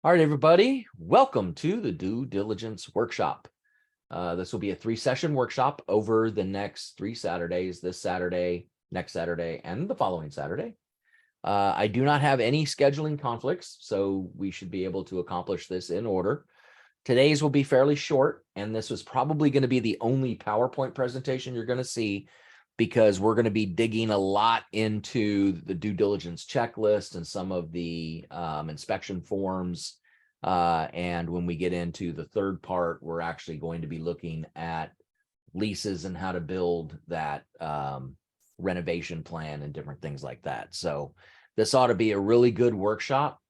All right, everybody, welcome to the Due Diligence Workshop. This will be a 3-session workshop over the next 3 Saturdays, this Saturday, next Saturday, and the following Saturday. I do not have any scheduling conflicts, so we should be able to accomplish this in order. Today's will be fairly short, and this was probably going to be the only PowerPoint presentation you're going to see because we're going to be digging a lot into the due diligence checklist and some of the inspection forms. And when we get into the third part, we're actually going to be looking at leases and how to build that renovation plan and different things like that. So this ought to be a really good workshop.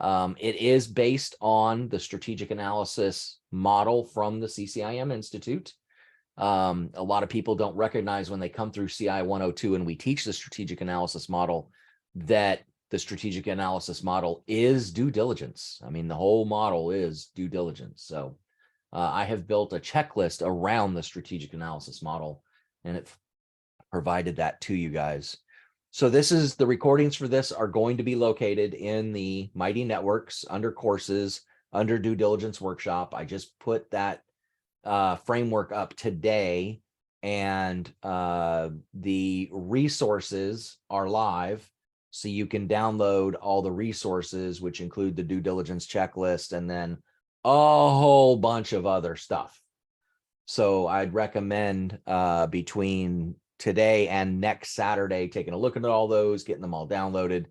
It is based on the strategic analysis model from the CCIM Institute. A lot of people don't recognize when they come through CI 102 and we teach the strategic analysis model that the strategic analysis model is due diligence. I mean, the whole model is due diligence. So I have built a checklist around the strategic analysis model, and it provided that to you guys. So this is the recordings for this are going to be located in the Mighty Networks under courses, under due diligence workshop. I just put that framework up today, and the resources are live, so you can download all the resources, which include the due diligence checklist and then a whole bunch of other stuff. So I'd recommend between today and next Saturday taking a look at all those, getting them all downloaded,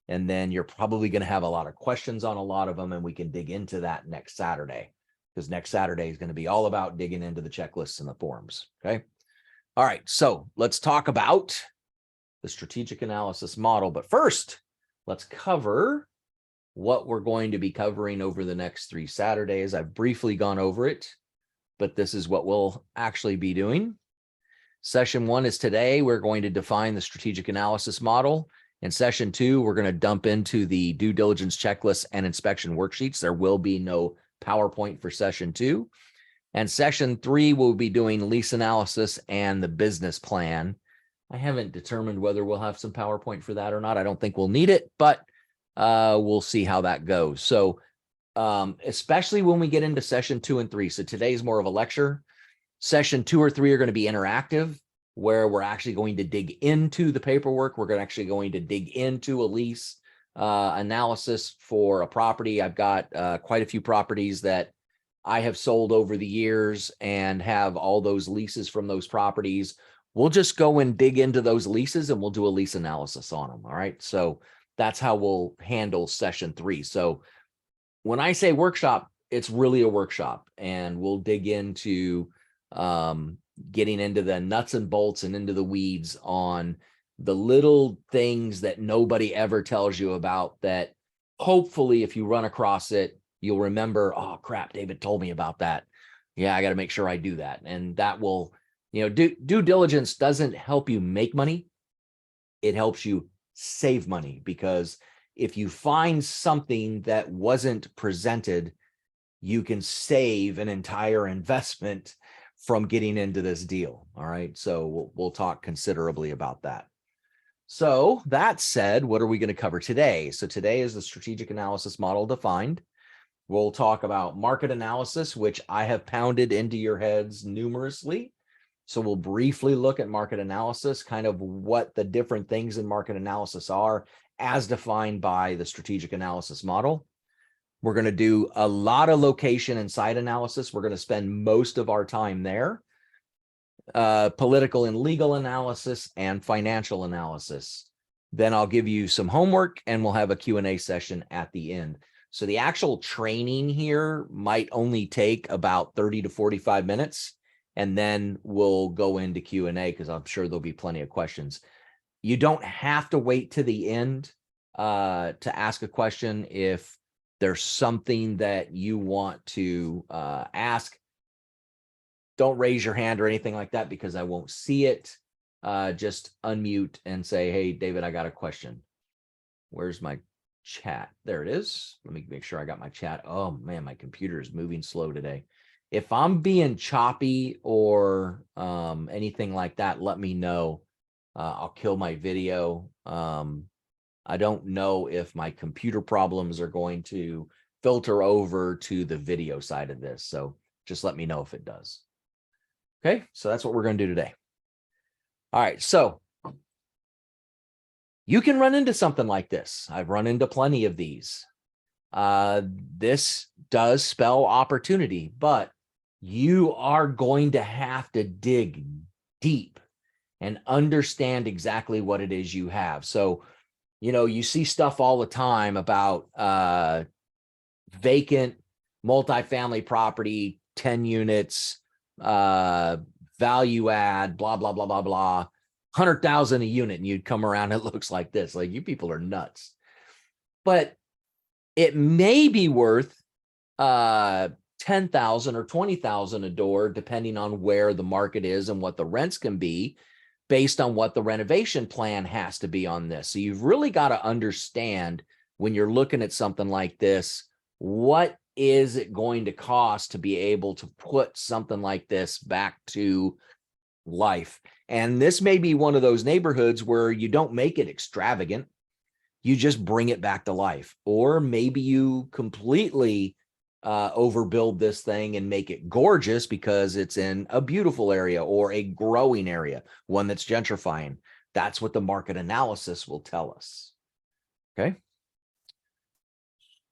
and then you're probably going to have a lot of questions on a lot of them, and we can dig into that next Saturday, because next Saturday is going to be all about digging into the checklists and the forms. Okay. All right. So let's talk about the strategic analysis model. But first, let's cover what we're going to be covering over the next 3 Saturdays. I've briefly gone over it, but this is what we'll actually be doing. Session 1 is today. We're going to define the strategic analysis model. In session 2, we're going to dump into the due diligence checklist and inspection worksheets. There will be no PowerPoint for session 2. And session 3, we'll be doing lease analysis and the business plan. I haven't determined whether we'll have some PowerPoint for that or not. I don't think we'll need it, but we'll see how that goes. So especially when we get into session 2 and 3. So today's more of a lecture. Session 2 or 3 are going to be interactive, where we're actually going to dig into the paperwork. We're actually going to dig into a lease analysis for a property. I've got quite a few properties that I have sold over the years and have all those leases from those properties. We'll just go and dig into those leases and we'll do a lease analysis on them. All right. So that's how we'll handle session 3. So when I say workshop, it's really a workshop, and we'll dig into getting into the nuts and bolts and into the weeds on the little things that nobody ever tells you about, that hopefully if you run across it, you'll remember, oh crap, David told me about that. Yeah, I got to make sure I do that. And that will, due diligence doesn't help you make money. It helps you save money, because if you find something that wasn't presented, you can save an entire investment from getting into this deal. All right. So we'll talk considerably about that. So that said, what are we going to cover today? So today is the strategic analysis model defined. We'll talk about market analysis, which I have pounded into your heads numerously. So we'll briefly look at market analysis, kind of what the different things in market analysis are as defined by the strategic analysis model. We're going to do a lot of location and site analysis. We're going to spend most of our time there. Political and legal analysis and financial analysis. Then I'll give you some homework and we'll have a Q&A session at the end. So the actual training here might only take about 30 to 45 minutes, and then we'll go into Q&A because I'm sure there'll be plenty of questions. You don't have to wait to the end to ask a question. If there's something that you want to ask, don't raise your hand or anything like that because I won't see it. Just unmute and say, hey, David, I got a question. Where's my chat? There it is. Let me make sure I got my chat. Oh man, my computer is moving slow today. If I'm being choppy or anything like that, let me know. I'll kill my video. I don't know if my computer problems are going to filter over to the video side of this. So just let me know if it does. Okay, so that's what we're going to do today. All right, so you can run into something like this. I've run into plenty of these. This does spell opportunity, but you are going to have to dig deep and understand exactly what it is you have. So, you see stuff all the time about vacant multifamily property, 10 units, value add, blah, blah, blah, blah, blah, 100,000 a unit. And you'd come around, it looks like this. Like, you people are nuts. But it may be worth 10,000 or 20,000 a door, depending on where the market is and what the rents can be, based on what the renovation plan has to be on this. So you've really got to understand, when you're looking at something like this, what is it going to cost to be able to put something like this back to life? And this may be one of those neighborhoods where you don't make it extravagant. You just bring it back to life. Or maybe you completely overbuild this thing and make it gorgeous because it's in a beautiful area or a growing area, one that's gentrifying. That's what the market analysis will tell us. Okay.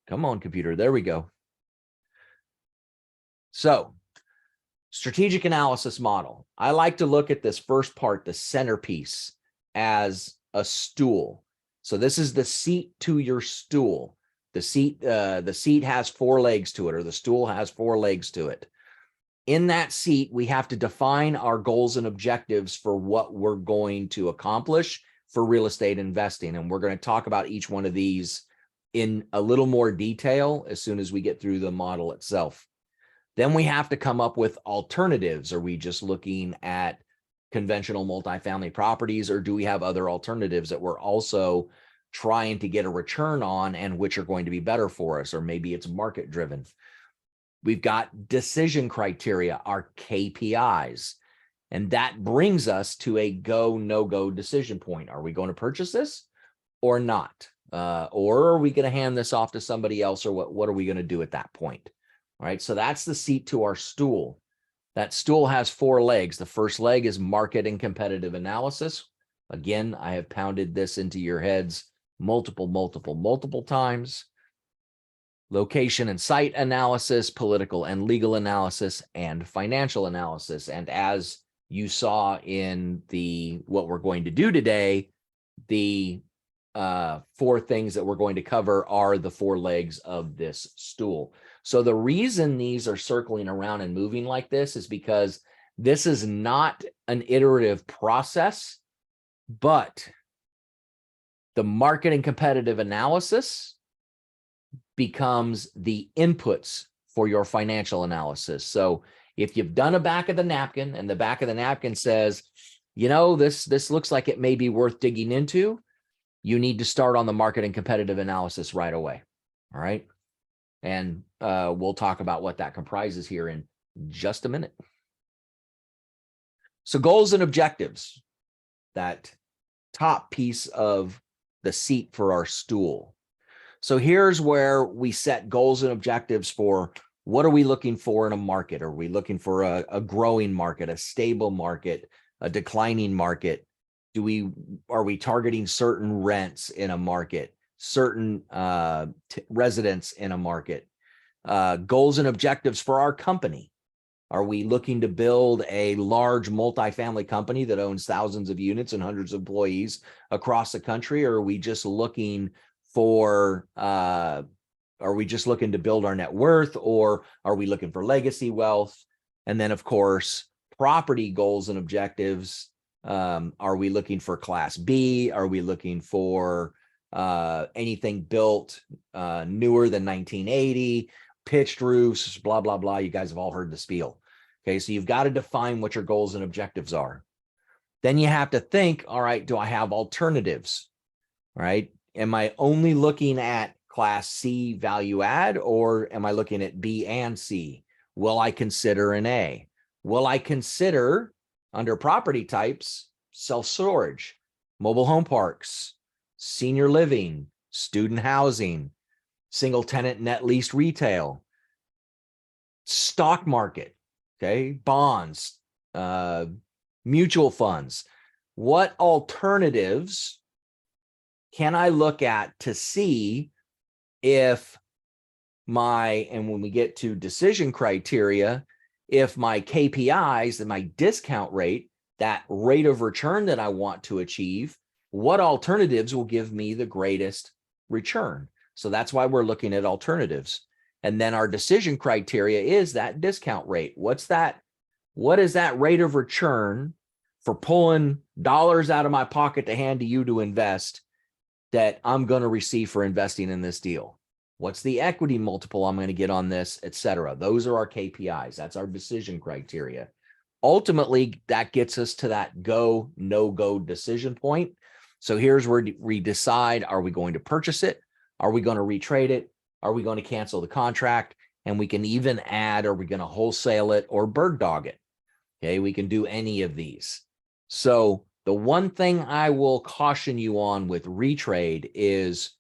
Come on, computer. There we go. So, strategic analysis model. I like to look at this first part, the centerpiece, as a stool. So this is the seat to your stool. The seat has 4 legs to it, or the stool has 4 legs to it. In that seat, we have to define our goals and objectives for what we're going to accomplish for real estate investing. And we're going to talk about each one of these in a little more detail as soon as we get through the model itself. Then we have to come up with alternatives. Are we just looking at conventional multifamily properties, or do we have other alternatives that we're also trying to get a return on, and which are going to be better for us? Or maybe it's market driven. We've got decision criteria, our KPIs, and that brings us to a go, no go decision point. Are we going to purchase this or not? Or are we going to hand this off to somebody else, or what are we going to do at that point? All right, so that's the seat to our stool. That stool has 4 legs. The first leg is market and competitive analysis. Again, I have pounded this into your heads multiple times. Location and site analysis, political and legal analysis, and financial analysis. And as you saw in what we're going to do today, the 4 things that we're going to cover are the 4 legs of this stool. So the reason these are circling around and moving like this is because this is not an iterative process, but the market and competitive analysis becomes the inputs for your financial analysis. So if you've done a back of the napkin, and the back of the napkin says, this looks like it may be worth digging into, you need to start on the market and competitive analysis right away. All right. And we'll talk about what that comprises here in just a minute. So goals and objectives, that top piece of the seat for our stool. So here's where we set goals and objectives for what are we looking for in a market? Are we looking for a growing market, a stable market, a declining market? Are we targeting certain rents in a market, certain residents in a market? Goals and objectives for our company. Are we looking to build a large multifamily company that owns thousands of units and hundreds of employees across the country? Or are we just looking to build our net worth, or are we looking for legacy wealth? And then, of course, property goals and objectives. Are we looking for Class B? Are we looking for anything built newer than 1980, pitched roofs, blah, blah, blah? You guys have all heard the spiel. Okay, so you've got to define what your goals and objectives are. Then you have to think, all right, do I have alternatives? All right, am I only looking at Class C value add, or am I looking at B and C? Will I consider an A? Will I consider, under property types, self-storage, mobile home parks, senior living, student housing? single tenant net leased retail, stock market, okay, bonds, mutual funds. What alternatives can I look at to see if and when we get to decision criteria, if my KPIs and my discount rate, that rate of return that I want to achieve, what alternatives will give me the greatest return? So that's why we're looking at alternatives. And then our decision criteria is that discount rate. What is that rate of return for pulling dollars out of my pocket to hand to you to invest that I'm going to receive for investing in this deal? What's the equity multiple I'm going to get on this, et cetera? Those are our KPIs. That's our decision criteria. Ultimately, that gets us to that go, no-go decision point. So here's where we decide, are we going to purchase it? Are we going to retrade it? Are we going to cancel the contract? And we can even add, are we going to wholesale it or bird dog it? Okay, we can do any of these. So the one thing I will caution you on with retrade is,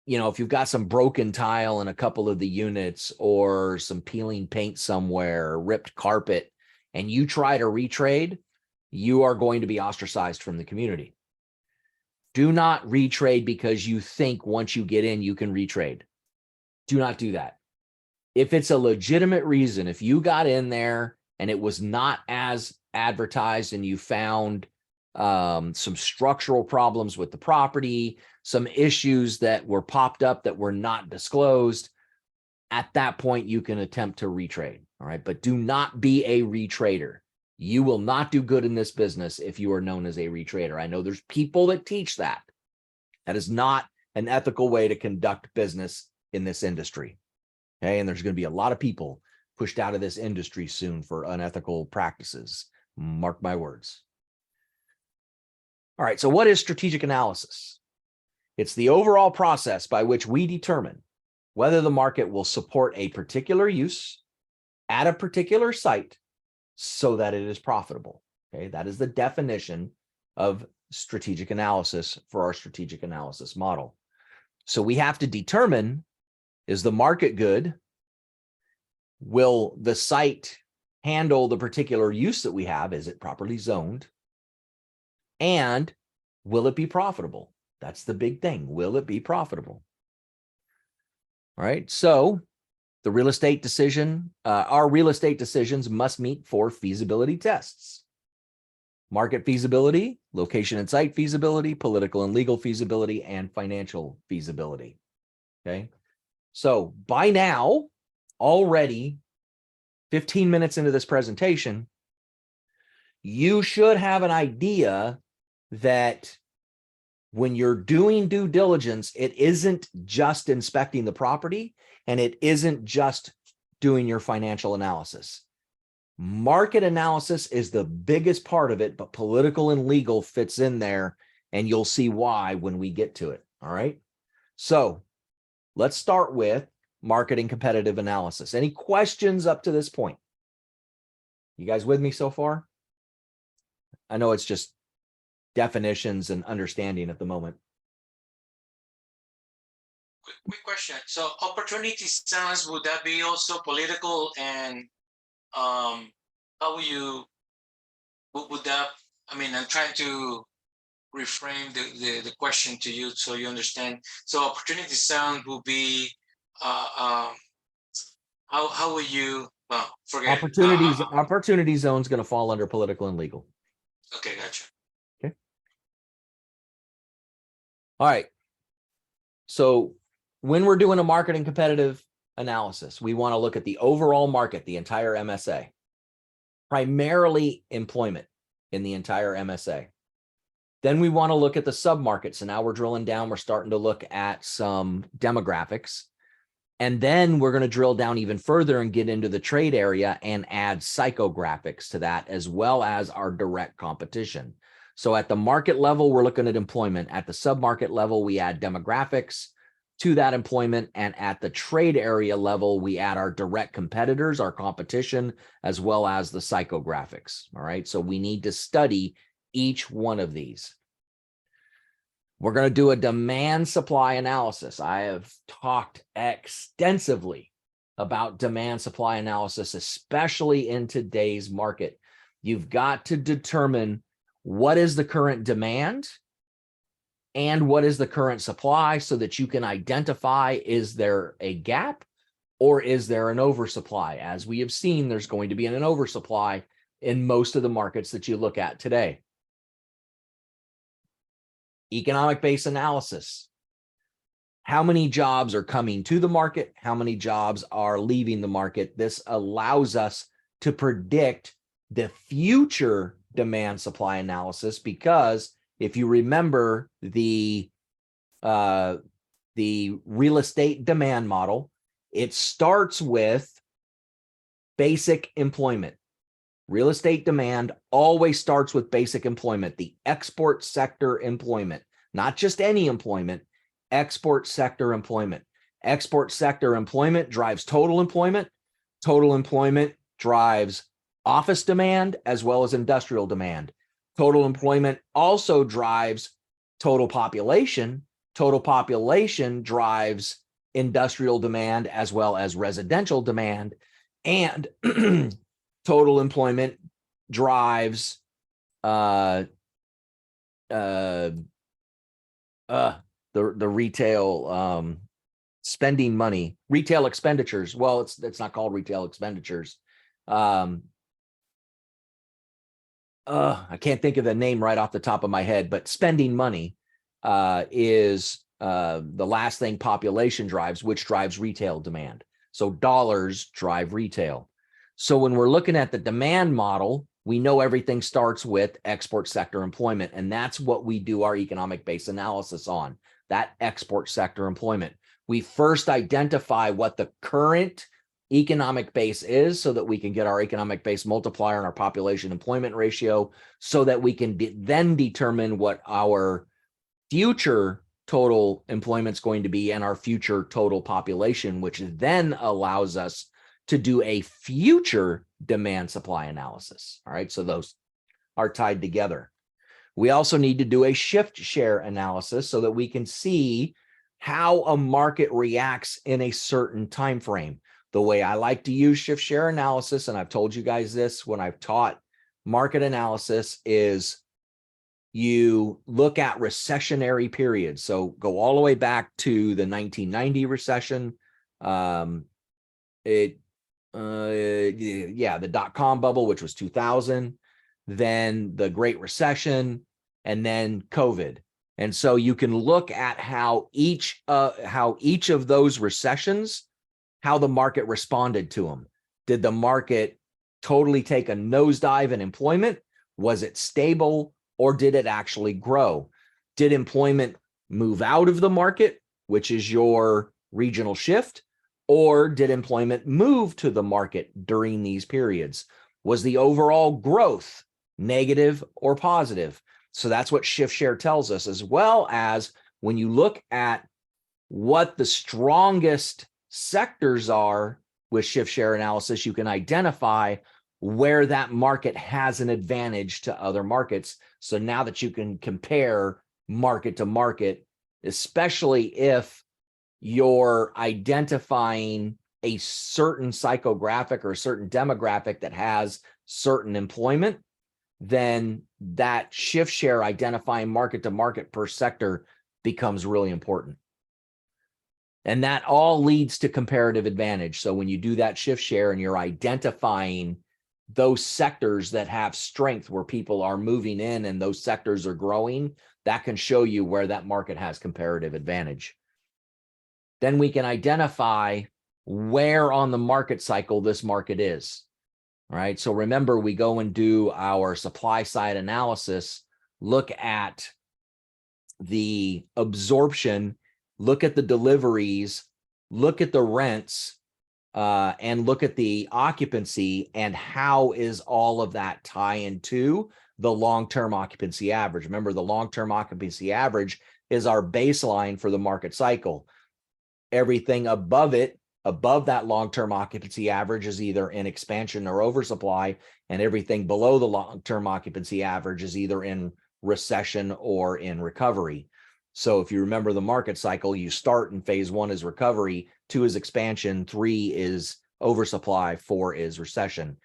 if you've got some broken tile in a couple of the units or some peeling paint somewhere, or ripped carpet, and you try to retrade, you are going to be ostracized from the community. Do not retrade because you think once you get in, you can retrade. Do not do that. If it's a legitimate reason, if you got in there and it was not as advertised and you found some structural problems with the property, some issues that were popped up that were not disclosed, at that point, you can attempt to retrade. All right. But do not be a retrader. You will not do good in this business if you are known as a retrader. I know there's people that teach that. That is not an ethical way to conduct business in this industry. Okay. And there's going to be a lot of people pushed out of this industry soon for unethical practices. Mark my words. All right. So what is strategic analysis? It's the overall process by which we determine whether the market will support a particular use at a particular site so that it is profitable. Okay, that is the definition of strategic analysis for our strategic analysis model. So we have to determine, is the market good? Will the site handle the particular use that we have? Is it properly zoned? And will it be profitable? That's the big thing. Will it be profitable? All right. So the real estate decision, our real estate decisions must meet 4 feasibility tests: market feasibility, location and site feasibility, political and legal feasibility, and financial feasibility. Okay. So by now, already 15 minutes into this presentation, you should have an idea that when you're doing due diligence, it isn't just inspecting the property and it isn't just doing your financial analysis. Market analysis is the biggest part of it, but political and legal fits in there, and you'll see why when we get to it. All right. So let's start with market and competitive analysis. Any questions up to this point? You guys with me so far? I know it's just definitions and understanding at the moment. Quick question. So opportunity zones, would that be also political? And how would that, I'm trying to reframe the question to you so you understand. So opportunity zone will be, how will you, forget it. Opportunity zone is going to fall under political and legal. Okay, gotcha. Okay. All right. So when we're doing a market and competitive analysis, we want to look at the overall market, the entire MSA, primarily employment in the entire MSA. Then we want to look at the submarket. So now we're drilling down. We're starting to look at some demographics. And then we're going to drill down even further and get into the trade area and add psychographics to that, as well as our direct competition. So at the market level, we're looking at employment. At the submarket level, we add demographics to that employment. And at the trade area level, we add our direct competitors, our competition, as well as the psychographics. All right. So we need to study each one of these. We're going to do a demand supply analysis. I have talked extensively about demand supply analysis, especially in today's market. You've got to determine what is the current demand and what is the current supply so that you can identify, is there a gap or is there an oversupply? As we have seen, there's going to be an oversupply in most of the markets that you look at today. Economic base analysis. How many jobs are coming to the market? How many jobs are leaving the market? This allows us to predict the future demand supply analysis, because if you remember the real estate demand model, it starts with basic employment. Real estate demand always starts with basic employment, the export sector employment, not just any employment, export sector employment. Export sector employment drives total employment. Total employment drives office demand as well as industrial demand. Total employment also drives total population. Total population drives industrial demand as well as residential demand. And total employment drives the retail spending money, retail expenditures. Well, it's not called retail expenditures. I can't think of the name right off the top of my head, but spending money is the last thing population drives, which drives retail demand. So dollars drive retail. So when we're looking at the demand model, we know everything starts with export sector employment, and that's what we do our economic base analysis on, that export sector employment. We first identify what the current economic base is so that we can get our economic base multiplier and our population employment ratio, so that we can then determine what our future total employment is going to be and our future total population, which then allows us to do a future demand supply analysis. All right, so those are tied together. We also need to do a shift share analysis so that we can see how a market reacts in a certain time frame. The way I like to use shift share analysis, and I've told you guys this when I've taught market analysis, is you look at recessionary periods. So go all the way back to the 1990 recession. The dot-com bubble, which was 2000, then the Great Recession, and then COVID. And so you can look at how each of those recessions, how the market responded to them. Did the market totally take a nosedive in employment? Was it stable, or did it actually grow? Did employment move out of the market, which is your regional shift? Or did employment move to the market during these periods? Was the overall growth negative or positive? So that's what shift share tells us, as well as when you look at what the strongest sectors are with shift share analysis, you can identify where that market has an advantage to other markets. So now that you can compare market to market, especially if you're identifying a certain psychographic or a certain demographic that has certain employment, then that shift share identifying market to market per sector becomes really important. And that all leads to comparative advantage. So when you do that shift share and you're identifying those sectors that have strength, where people are moving in and those sectors are growing, that can show you where that market has comparative advantage. Then we can identify where on the market cycle this market is. All right. So remember, we go and do our supply side analysis, look at the absorption, look at the deliveries, look at the rents, and look at the occupancy, and how is all of that tie into the long-term occupancy average. Remember, the long-term occupancy average is our baseline for the market cycle. Everything above it, above that long-term occupancy average, is either in expansion or oversupply, and everything below the long-term occupancy average is either in recession or in recovery. So if you remember the market cycle, you start in phase 1 is recovery, 2 is expansion, 3 is oversupply, 4 is recession.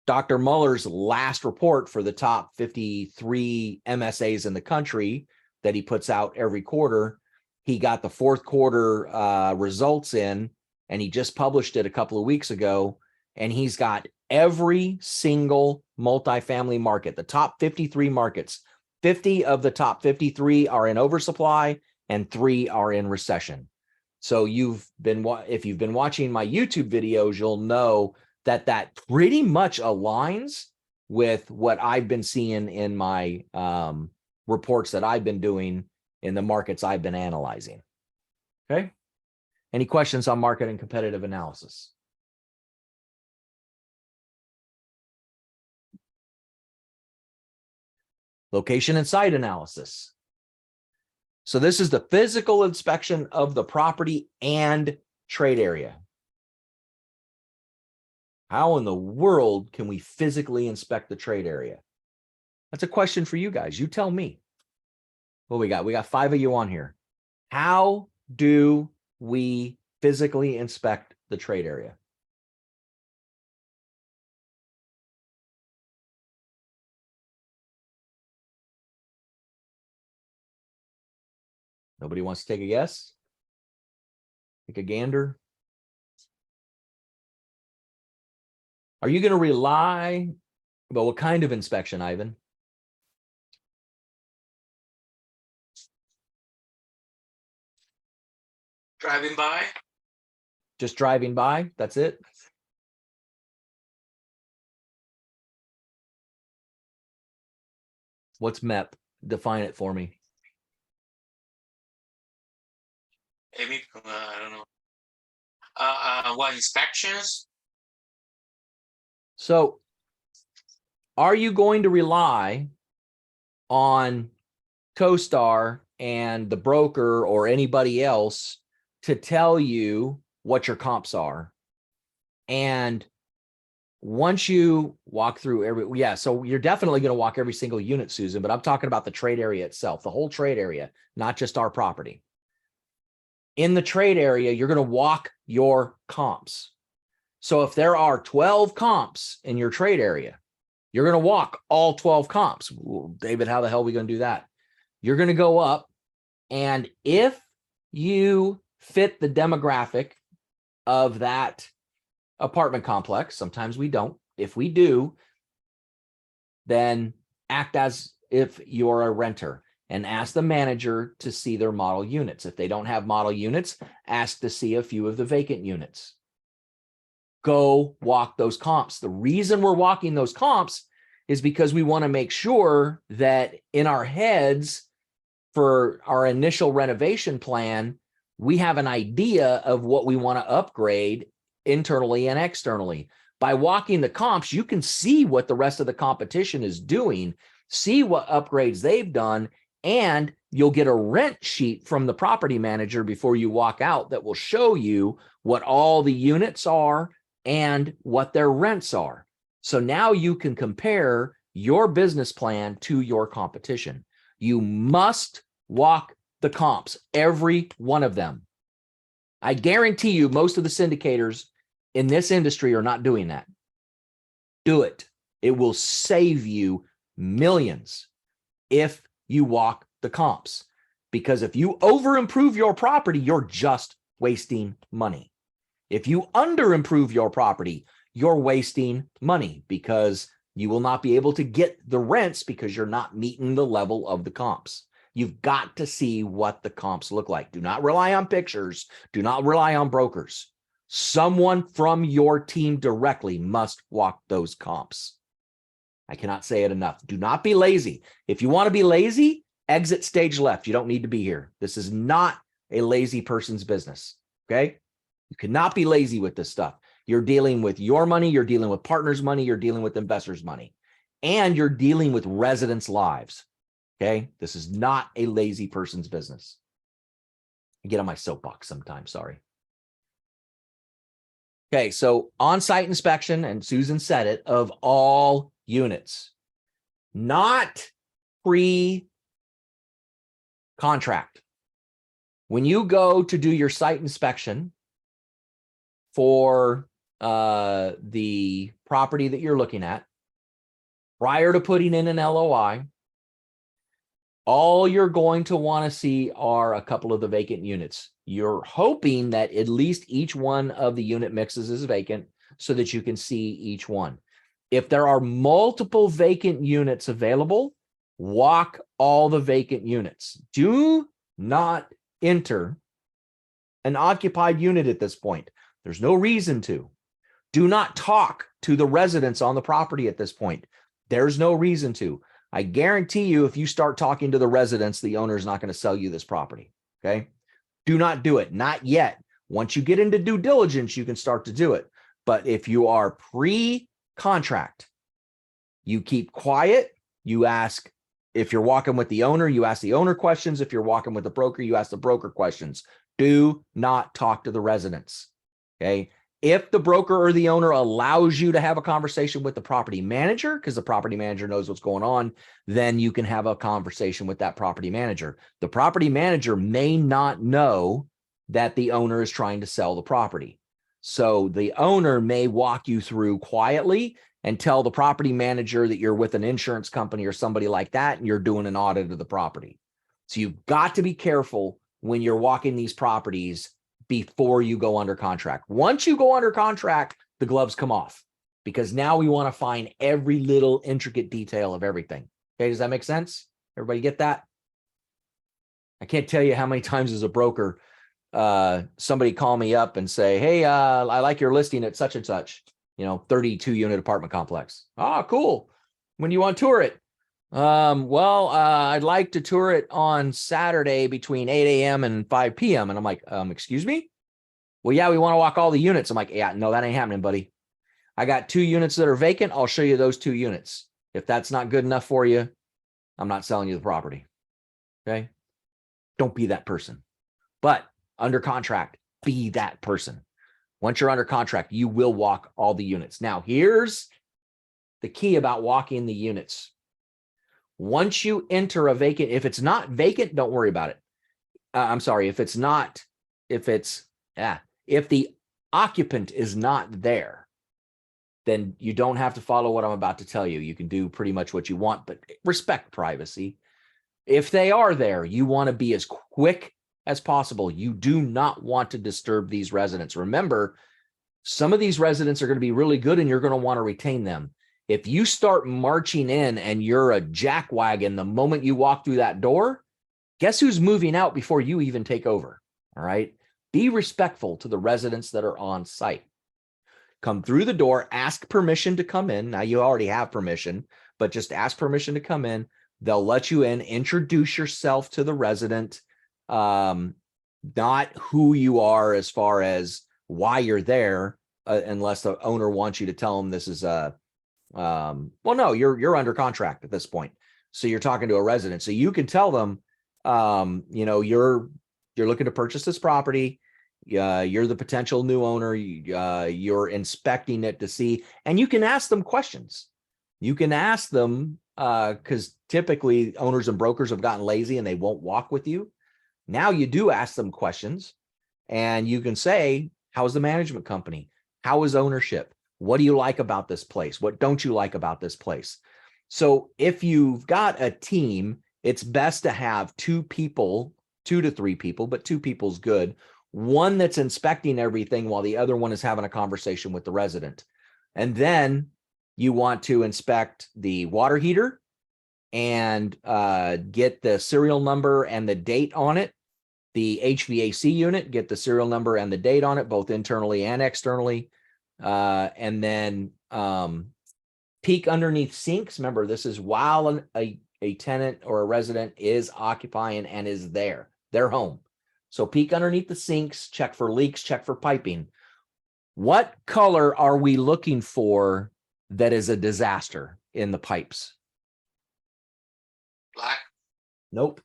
Dr. Muller's last report for the top 53 MSAs in the country that he puts out every quarter, he got the fourth quarter results in, and he just published it a couple of weeks ago, and he's got every single multifamily market, the top 53 markets. 50 of the top 53 are in oversupply and 3 are in recession. So if you've been watching my YouTube videos, you'll know that pretty much aligns with what I've been seeing in my reports that I've been doing in the markets I've been analyzing. Okay. Any questions on market and competitive analysis? Location and site analysis. So this is the physical inspection of the property and trade area. How in the world can we physically inspect the trade area? That's a question for you guys. You tell me. What we got? We got 5 of you on here. How do we physically inspect the trade area? Nobody wants to take a guess? Take a gander? Are you going to rely, well, what kind of inspection, Ivan? Driving by. Just driving by, that's it? What's MEP? Define it for me. Maybe, I don't know. What inspections? So are you going to rely on CoStar and the broker or anybody else to tell you what your comps are? And once you walk through so you're definitely going to walk every single unit, Susan, but I'm talking about the trade area itself, the whole trade area, not just our property. In the trade area, you're going to walk your comps. So if there are 12 comps in your trade area, you're going to walk all 12 comps. Well, David, how the hell are we going to do that? You're going to go up, and if you fit the demographic of that apartment complex, sometimes we don't. If we do, then act as if you're a renter and ask the manager to see their model units. If they don't have model units, ask to see a few of the vacant units. Go walk those comps. The reason we're walking those comps is because we want to make sure that in our heads for our initial renovation plan, we have an idea of what we want to upgrade internally and externally. By walking the comps, you can see what the rest of the competition is doing, see what upgrades they've done, and you'll get a rent sheet from the property manager before you walk out that will show you what all the units are and what their rents are. So now you can compare your business plan to your competition. You must walk the comps, every one of them. I guarantee you most of the syndicators in this industry are not doing that. Do it. It will save you millions if you walk the comps. Because if you over improve your property, you're just wasting money. If you under improve your property, you're wasting money because you will not be able to get the rents because you're not meeting the level of the comps. You've got to see what the comps look like. Do not rely on pictures. Do not rely on brokers. Someone from your team directly must walk those comps. I cannot say it enough. Do not be lazy. If you want to be lazy, exit stage left. You don't need to be here. This is not a lazy person's business. Okay? You cannot be lazy with this stuff. You're dealing with your money. You're dealing with partners' money. You're dealing with investors' money. And you're dealing with residents' lives. Okay? This is not a lazy person's business. I get on my soapbox sometimes. Sorry. Okay, so on-site inspection, and Susan said it, of all units, not Contract. When you go to do your site inspection for the property that you're looking at, prior to putting in an LOI, all you're going to want to see are a couple of the vacant units. You're hoping that at least each one of the unit mixes is vacant so that you can see each one. If there are multiple vacant units available, walk all the vacant units. Do not enter an occupied unit at this point. There's no reason to. Do not talk to the residents on the property at this point. There's no reason to. I guarantee you, if you start talking to the residents, the owner is not going to sell you this property. Okay. Do not do it. Not yet. Once you get into due diligence, you can start to do it. But if you are pre-contract, you keep quiet. You ask, if you're walking with the owner, you ask the owner questions. If you're walking with the broker, you ask the broker questions. Do not talk to the residents. Okay. If the broker or the owner allows you to have a conversation with the property manager, because the property manager knows what's going on, then you can have a conversation with that property manager. The property manager may not know that the owner is trying to sell the property. So the owner may walk you through quietly and tell the property manager that you're with an insurance company or somebody like that, and you're doing an audit of the property. So you've got to be careful when you're walking these properties before you go under contract. Once you go under contract, the gloves come off, because now we want to find every little intricate detail of everything. Okay, does that make sense? Everybody get that? I can't tell you how many times as a broker, somebody call me up and say, hey, I like your listing at such and such, 32 unit apartment complex. Ah, cool. When do you want to tour it? I'd like to tour it on Saturday between 8 a.m. and 5 p.m. And I'm like, excuse me? Well, yeah, we want to walk all the units. I'm like, yeah, no, that ain't happening, buddy. I got 2 units that are vacant. I'll show you those 2 units. If that's not good enough for you, I'm not selling you the property. Okay. Don't be that person. But under contract, be that person. Once you're under contract, you will walk all the units. Now, here's the key about walking the units. Once you enter a vacant, if it's not vacant, don't worry about it. I'm sorry, if the occupant is not there, then you don't have to follow what I'm about to tell you. You can do pretty much what you want, but respect privacy. If they are there, you want to be as quick as possible. You do not want to disturb these residents. Remember, some of these residents are going to be really good and you're going to want to retain them. If you start marching in and you're a jackwagon the moment you walk through that door, guess who's moving out before you even take over? All right. Be respectful to the residents that are on site. Come through the door, ask permission to come in. Now you already have permission, but just ask permission to come in. They'll let you in, introduce yourself to the resident, not who you are as far as why you're there, unless the owner wants you to tell them this is no, you're under contract at this point. So you're talking to a resident. So you can tell them, you're looking to purchase this property. You're the potential new owner. You're inspecting it to see, and you can ask them questions. You can ask them, because typically owners and brokers have gotten lazy and they won't walk with you. Now you do ask them questions, and you can say, how's the management company? How is ownership? What do you like about this place? What don't you like about this place? So if you've got a team, it's best to have 2 people, 2 to 3 people, but 2 people's good. One that's inspecting everything while the other one is having a conversation with the resident. And then you want to inspect the water heater and get the serial number and the date on it. The HVAC unit, get the serial number and the date on it, both internally and externally. And then peek underneath sinks. Remember, this is while a tenant or a resident is occupying and is there, their home. So peek underneath the sinks, check for leaks, check for piping. What color are we looking for that is a disaster in the pipes? Black. Nope.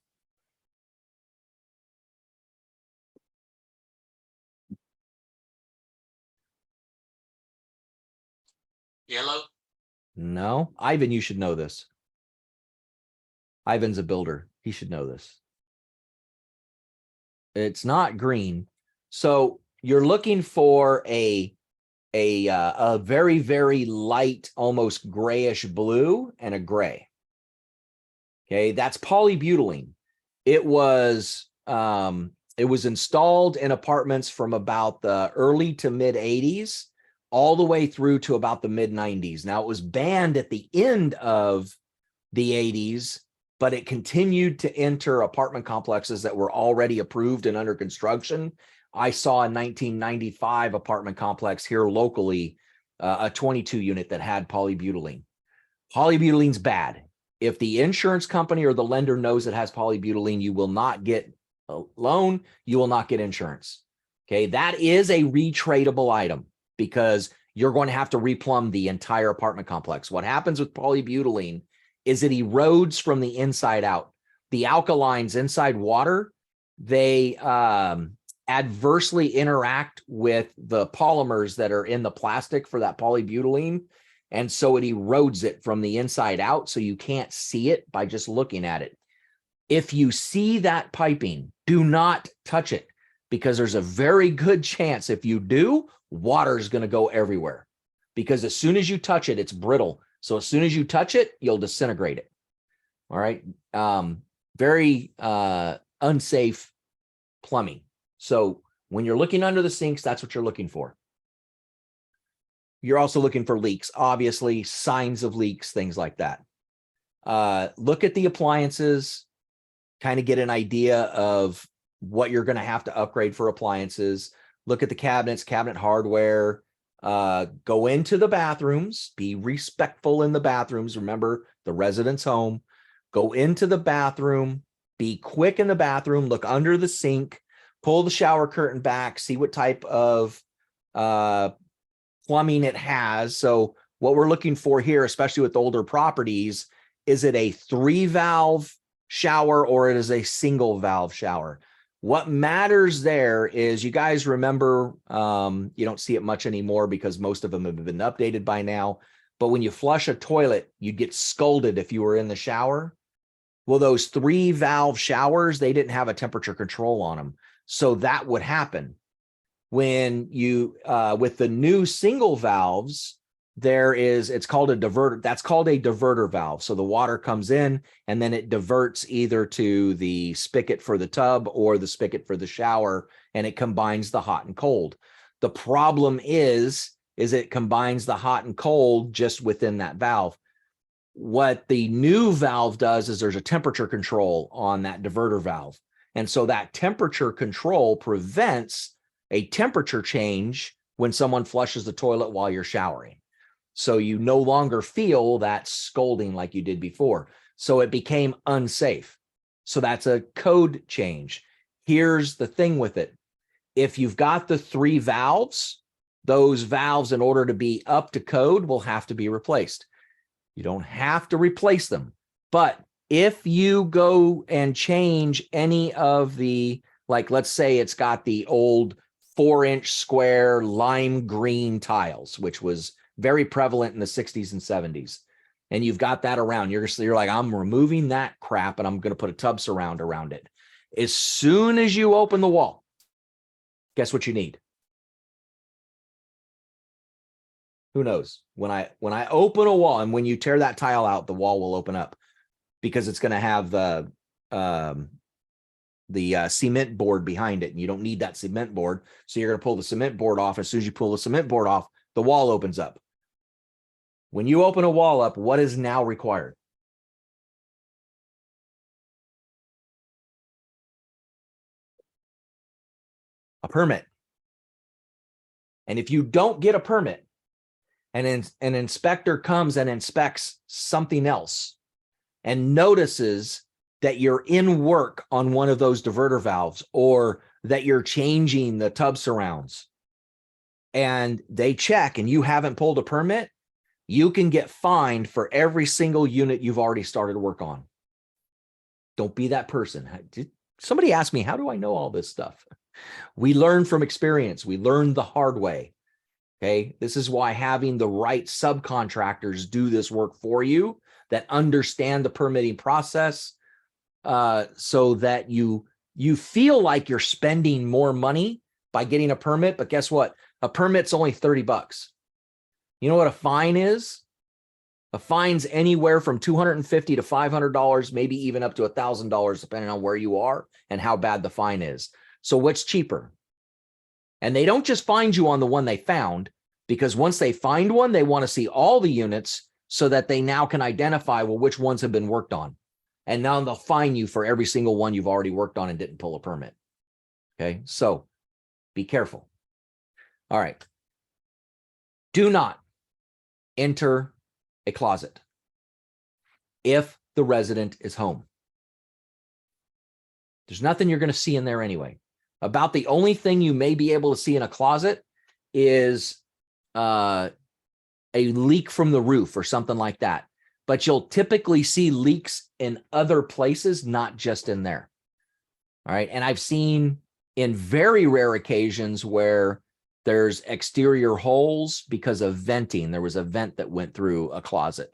Yellow. No. Ivan, you should know this. Ivan's a builder. He should know this. It's not green. So you're looking for a very, very light, almost grayish blue and a gray. Okay, that's polybutylene. It was installed in apartments from about the early to mid 80s all the way through to about the mid 90s. Now, it was banned at the end of the 80s, but it continued to enter apartment complexes that were already approved and under construction. I saw a 1995 apartment complex here locally, a 22 unit that had polybutylene. Polybutylene's bad. If the insurance company or the lender knows it has polybutylene, you will not get a loan, you will not get insurance. Okay, that is a retradable item because you're going to have to replumb the entire apartment complex. What happens with polybutylene is it erodes from the inside out. The alkalines inside water, they adversely interact with the polymers that are in the plastic for that polybutylene. And so it erodes it from the inside out. So you can't see it by just looking at it. If you see that piping, do not touch it because there's a very good chance if you do, water is going to go everywhere because as soon as you touch it, it's brittle. So as soon as you touch it, you'll disintegrate it. All right. Very unsafe plumbing. So when you're looking under the sinks, that's what you're looking for. You're also looking for leaks, obviously, signs of leaks, things like that. Look at the appliances, kind of get an idea of what you're going to have to upgrade for appliances. Look at the cabinets, cabinet hardware. Go into the bathrooms, be respectful in the bathrooms. Remember, the resident's home. Go into the bathroom, be quick in the bathroom, look under the sink, pull the shower curtain back, see what type of plumbing it has. So what we're looking for here, especially with older properties, is it a 3-valve shower or it is a single valve shower? What matters there is, you guys remember, you don't see it much anymore because most of them have been updated by now, but when you flush a toilet, you'd get scolded if you were in the shower. Well, those 3-valve showers, they didn't have a temperature control on them. So that would happen. When you, with the new single valves, it's called a diverter. That's called a diverter valve. So the water comes in and then it diverts either to the spigot for the tub or the spigot for the shower, and it combines the hot and cold. The problem is it combines the hot and cold just within that valve. What the new valve does is there's a temperature control on that diverter valve. And so that temperature control prevents a temperature change when someone flushes the toilet while you're showering. So you no longer feel that scolding like you did before. So it became unsafe. So that's a code change. Here's the thing with it. If you've got the 3 valves, those valves, in order to be up to code, will have to be replaced. You don't have to replace them. But if you go and change any of the, like, let's say it's got the old 4-inch square lime green tiles, which was very prevalent in the 60s and 70s. And you've got that around. You're like, I'm removing that crap and I'm going to put a tub surround around it. As soon as you open the wall, guess what you need? Who knows? When I open a wall, and when you tear that tile out, the wall will open up because it's going to have the cement board behind it, and you don't need that cement board. So you're going to pull the cement board off. As soon as you pull the cement board off, the wall opens up. When you open a wall up, what is now required? A permit. And if you don't get a permit, and an inspector comes and inspects something else and notices that you're in work on one of those diverter valves, or that you're changing the tub surrounds, and they check and you haven't pulled a permit, you can get fined for every single unit you've already started work on. Don't be that person. Somebody asked me, how do I know all this stuff? We learn from experience. We learn the hard way. Okay. This is why having the right subcontractors do this work for you, that understand the permitting process, so that you you feel like you're spending more money by getting a permit, but guess what? A permit's only $30. You know what a fine is? A fine's anywhere from $250 to $500, maybe even up to $1,000, depending on where you are and how bad the fine is. So what's cheaper? And they don't just find you on the one they found, because once they find one, they want to see all the units so that they now can identify, well, which ones have been worked on. And now they'll fine you for every single one you've already worked on and didn't pull a permit. Okay, so be careful. All right. Do not enter a closet if the resident is home. There's nothing you're going to see in there anyway. About the only thing you may be able to see in a closet is a leak from the roof or something like that. But you'll typically see leaks in other places, not just in there. All right. And I've seen in very rare occasions where there's exterior holes because of venting. There was a vent that went through a closet.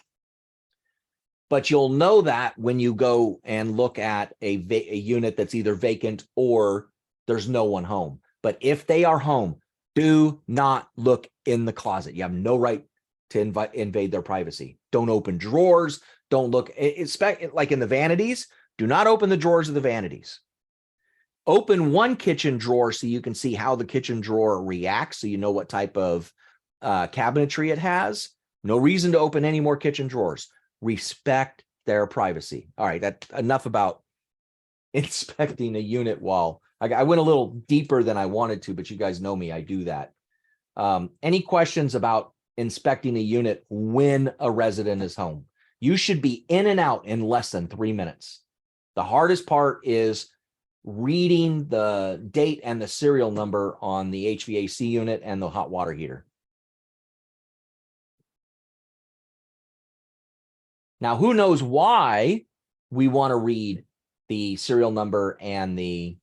But you'll know that when you go and look at a unit that's either vacant or there's no one home. But if they are home, do not look in the closet. You have no right to invade their privacy. Don't open drawers. Don't look, like in the vanities, do not open the drawers of the vanities. Open one kitchen drawer so you can see how the kitchen drawer reacts, so you know what type of cabinetry it has. No reason to open any more kitchen drawers. Respect their privacy. All right, that's enough about inspecting a unit while I went a little deeper than I wanted to, but you guys know me, I do that. Any questions about inspecting a unit when a resident is home? You should be in and out in less than 3 minutes. The hardest part is reading the date and the serial number on the HVAC unit and the hot water heater. Now, who knows why we want to read the serial number and the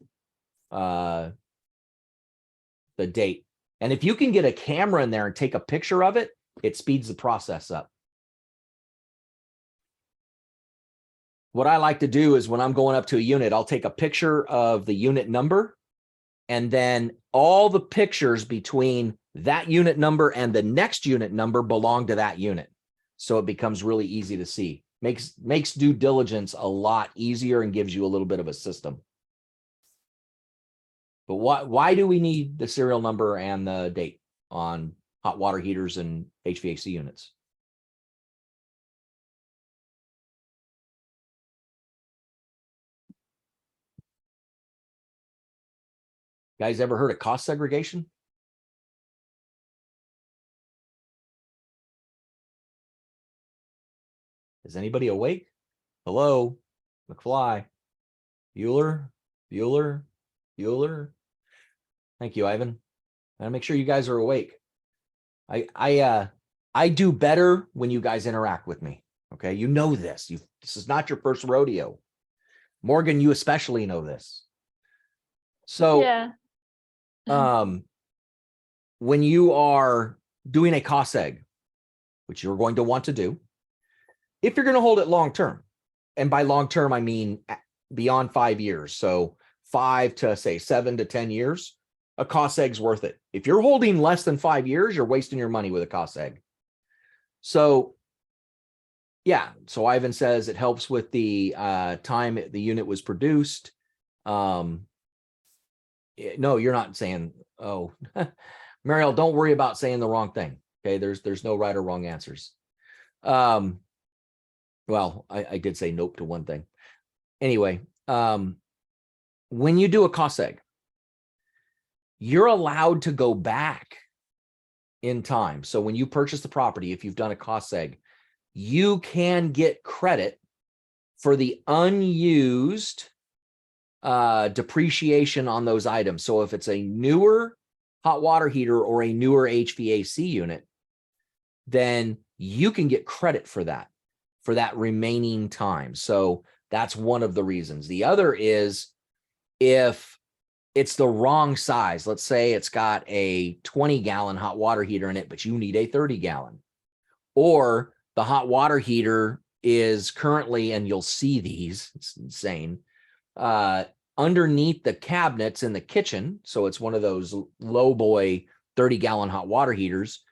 date? And if you can get a camera in there and take a picture of it, it speeds the process up. What I like to do is when I'm going up to a unit, I'll take a picture of the unit number, and then all the pictures between that unit number and the next unit number belong to that unit. So it becomes really easy to see. Makes due diligence a lot easier and gives you a little bit of a system. But why do we need the serial number and the date on hot water heaters and HVAC units? Guys ever heard of cost segregation? Is anybody awake? Hello, McFly, Bueller. Thank you, Ivan. I make sure you guys are awake. I do better when you guys interact with me. Okay, you know this. This is not your first rodeo. Morgan, you especially know this. So, yeah. When you are doing a cost seg, which you're going to want to do, if you're going to hold it long term, and by long term I mean beyond 5 years, so 5 to say 7 to 10 years, a cost seg's worth it. If you're holding less than 5 years, you're wasting your money with a cost seg. So yeah, so Ivan says it helps with the time the unit was produced. No, you're not saying, oh, Mariel, don't worry about saying the wrong thing. Okay, there's no right or wrong answers. Well, I did say nope to one thing. Anyway, when you do a cost seg, you're allowed to go back in time. So when you purchase the property, if you've done a cost seg, you can get credit for the unused depreciation on those items. So if it's a newer hot water heater or a newer HVAC unit, then you can get credit for that remaining time. So that's one of the reasons. The other is if it's the wrong size. Let's say it's got a 20-gallon hot water heater in it, but you need a 30-gallon. Or the hot water heater is currently, and you'll see these, it's insane, underneath the cabinets in the kitchen. So it's one of those low boy 30-gallon hot water heaters.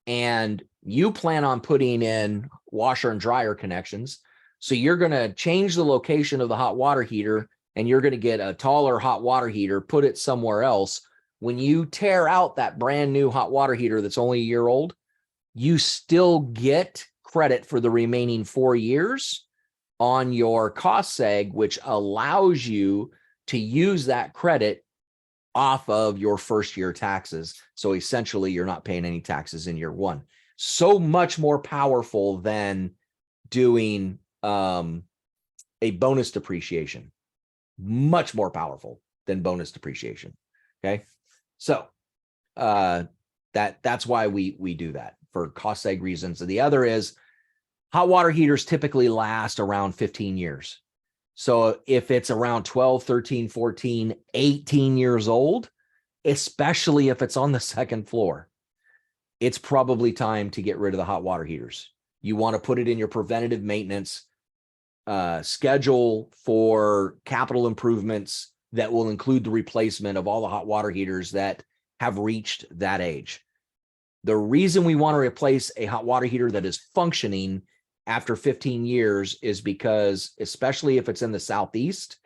And you plan on putting in washer and dryer connections. So you're going to change the location of the hot water heater, and you're going to get a taller hot water heater, put it somewhere else. When you tear out that brand new hot water heater that's only a year old, you still get credit for the remaining 4 years on your cost seg, which allows you to use that credit off of your first year taxes. So essentially, you're not paying any taxes in year one. So much more powerful than doing a bonus depreciation. Much more powerful than bonus depreciation. Okay, so that's why we do that, for cost seg reasons. And the other is, hot water heaters typically last around 15 years. So if it's around 12, 13, 14, 18 years old, especially if it's on the second floor, it's probably time to get rid of the hot water heaters. You want to put it in your preventative maintenance schedule for capital improvements that will include the replacement of all the hot water heaters that have reached that age. The reason we want to replace a hot water heater that is functioning after 15 years is because, especially if it's in the Southeast,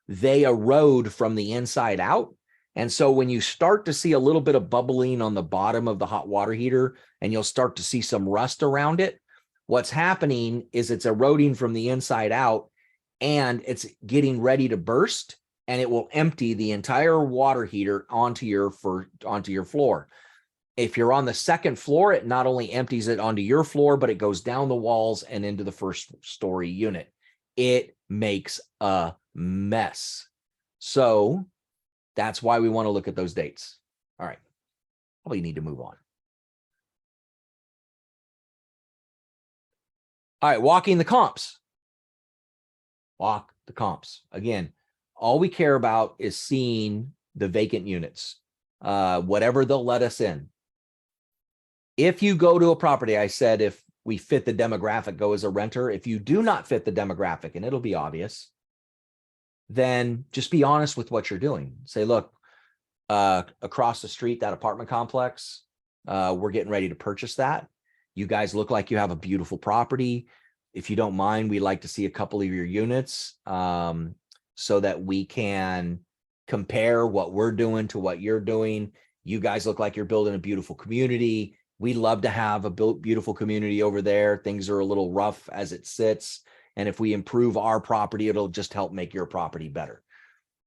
they erode from the inside out. And so when you start to see a little bit of bubbling on the bottom of the hot water heater, and you'll start to see some rust around it, what's happening is it's eroding from the inside out, and it's getting ready to burst, and it will empty the entire water heater onto your floor. If you're on the second floor, it not only empties it onto your floor, but it goes down the walls and into the first story unit. It makes a mess. So that's why we want to look at those dates. All right, probably need to move on. All right, walking the comps. Walk the comps. Again, all we care about is seeing the vacant units, whatever they'll let us in. If you go to a property, I said, if we fit the demographic, go as a renter. If you do not fit the demographic, and it'll be obvious, then just be honest with what you're doing. Say, look, across the street, that apartment complex, we're getting ready to purchase that. You guys look like you have a beautiful property. If you don't mind, we'd like to see a couple of your units so that we can compare what we're doing to what you're doing. You guys look like you're building a beautiful community. We love to have a beautiful community over there. Things are a little rough as it sits. And if we improve our property, it'll just help make your property better.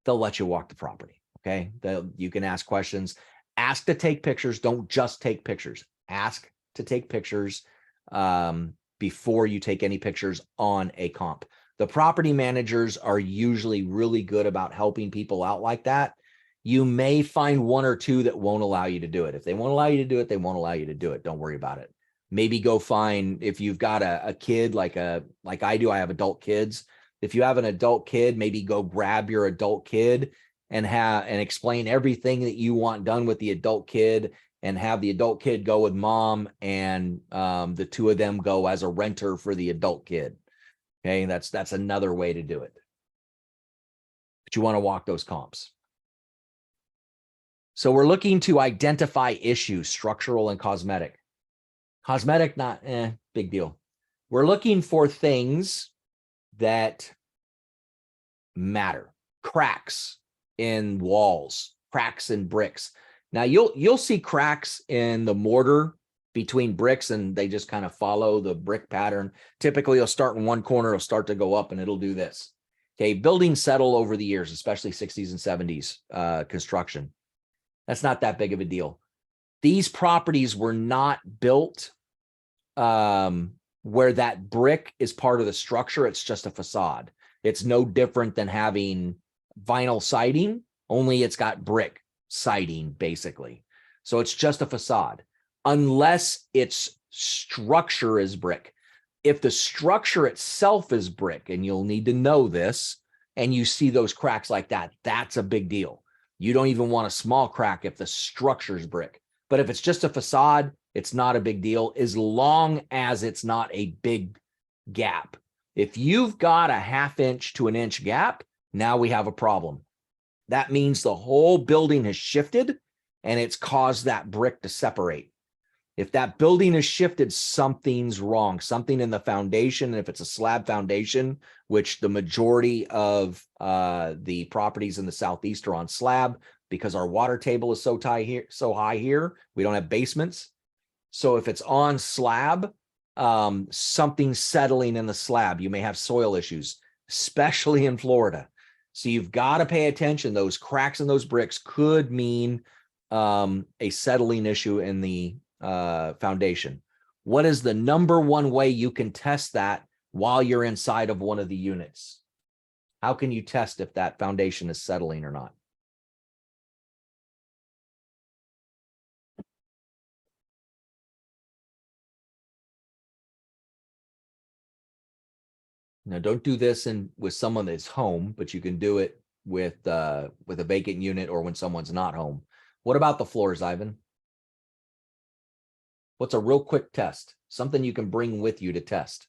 They'll let you walk the property. Okay. You can ask questions, ask to take pictures. Don't just take pictures. Ask to take pictures before you take any pictures on a comp. The property managers are usually really good about helping people out like that. You may find one or two that won't allow you to do it. If they won't allow you to do it, they won't allow you to do it. Don't worry about it. Maybe go find, if you've got a kid like I do, I have adult kids. If you have an adult kid, maybe go grab your adult kid and explain everything that you want done with the adult kid, and have the adult kid go with mom, and the two of them go as a renter for the adult kid. Okay, that's another way to do it. But you want to walk those comps. So we're looking to identify issues, structural and cosmetic. Cosmetic, not big deal. We're looking for things that matter. Cracks in walls, cracks in bricks. Now you'll see cracks in the mortar between bricks, and they just kind of follow the brick pattern. Typically, it'll start in one corner, it'll start to go up, and it'll do this. Okay, buildings settle over the years, especially 60s and 70s construction. That's not that big of a deal. These properties were not built where that brick is part of the structure. It's just a facade. It's no different than having vinyl siding, only it's got brick siding, basically. So it's just a facade, unless its structure is brick. If the structure itself is brick, and you'll need to know this, and you see those cracks like that, that's a big deal. You don't even want a small crack if the structure is brick. But if it's just a facade, it's not a big deal, as long as it's not a big gap. If you've got a 1/2 inch to 1 inch gap, now we have a problem. that means the whole building has shifted and it's caused that brick to separate. If that building is shifted, something's wrong, something in the foundation. And if it's a slab foundation, which the majority of the properties in the Southeast are on slab because our water table is so high here, we don't have basements. So if it's on slab, something's settling in the slab. You may have soil issues, especially in Florida. So you've got to pay attention. Those cracks in those bricks could mean a settling issue in the foundation. What is the number one way you can test that while you're inside of one of the units? How can you test if that foundation is settling or not? Now, don't do this with someone that's home, but you can do it with a vacant unit or when someone's not home. What about the floors, Ivan? What's a real quick test? Something you can bring with you to test.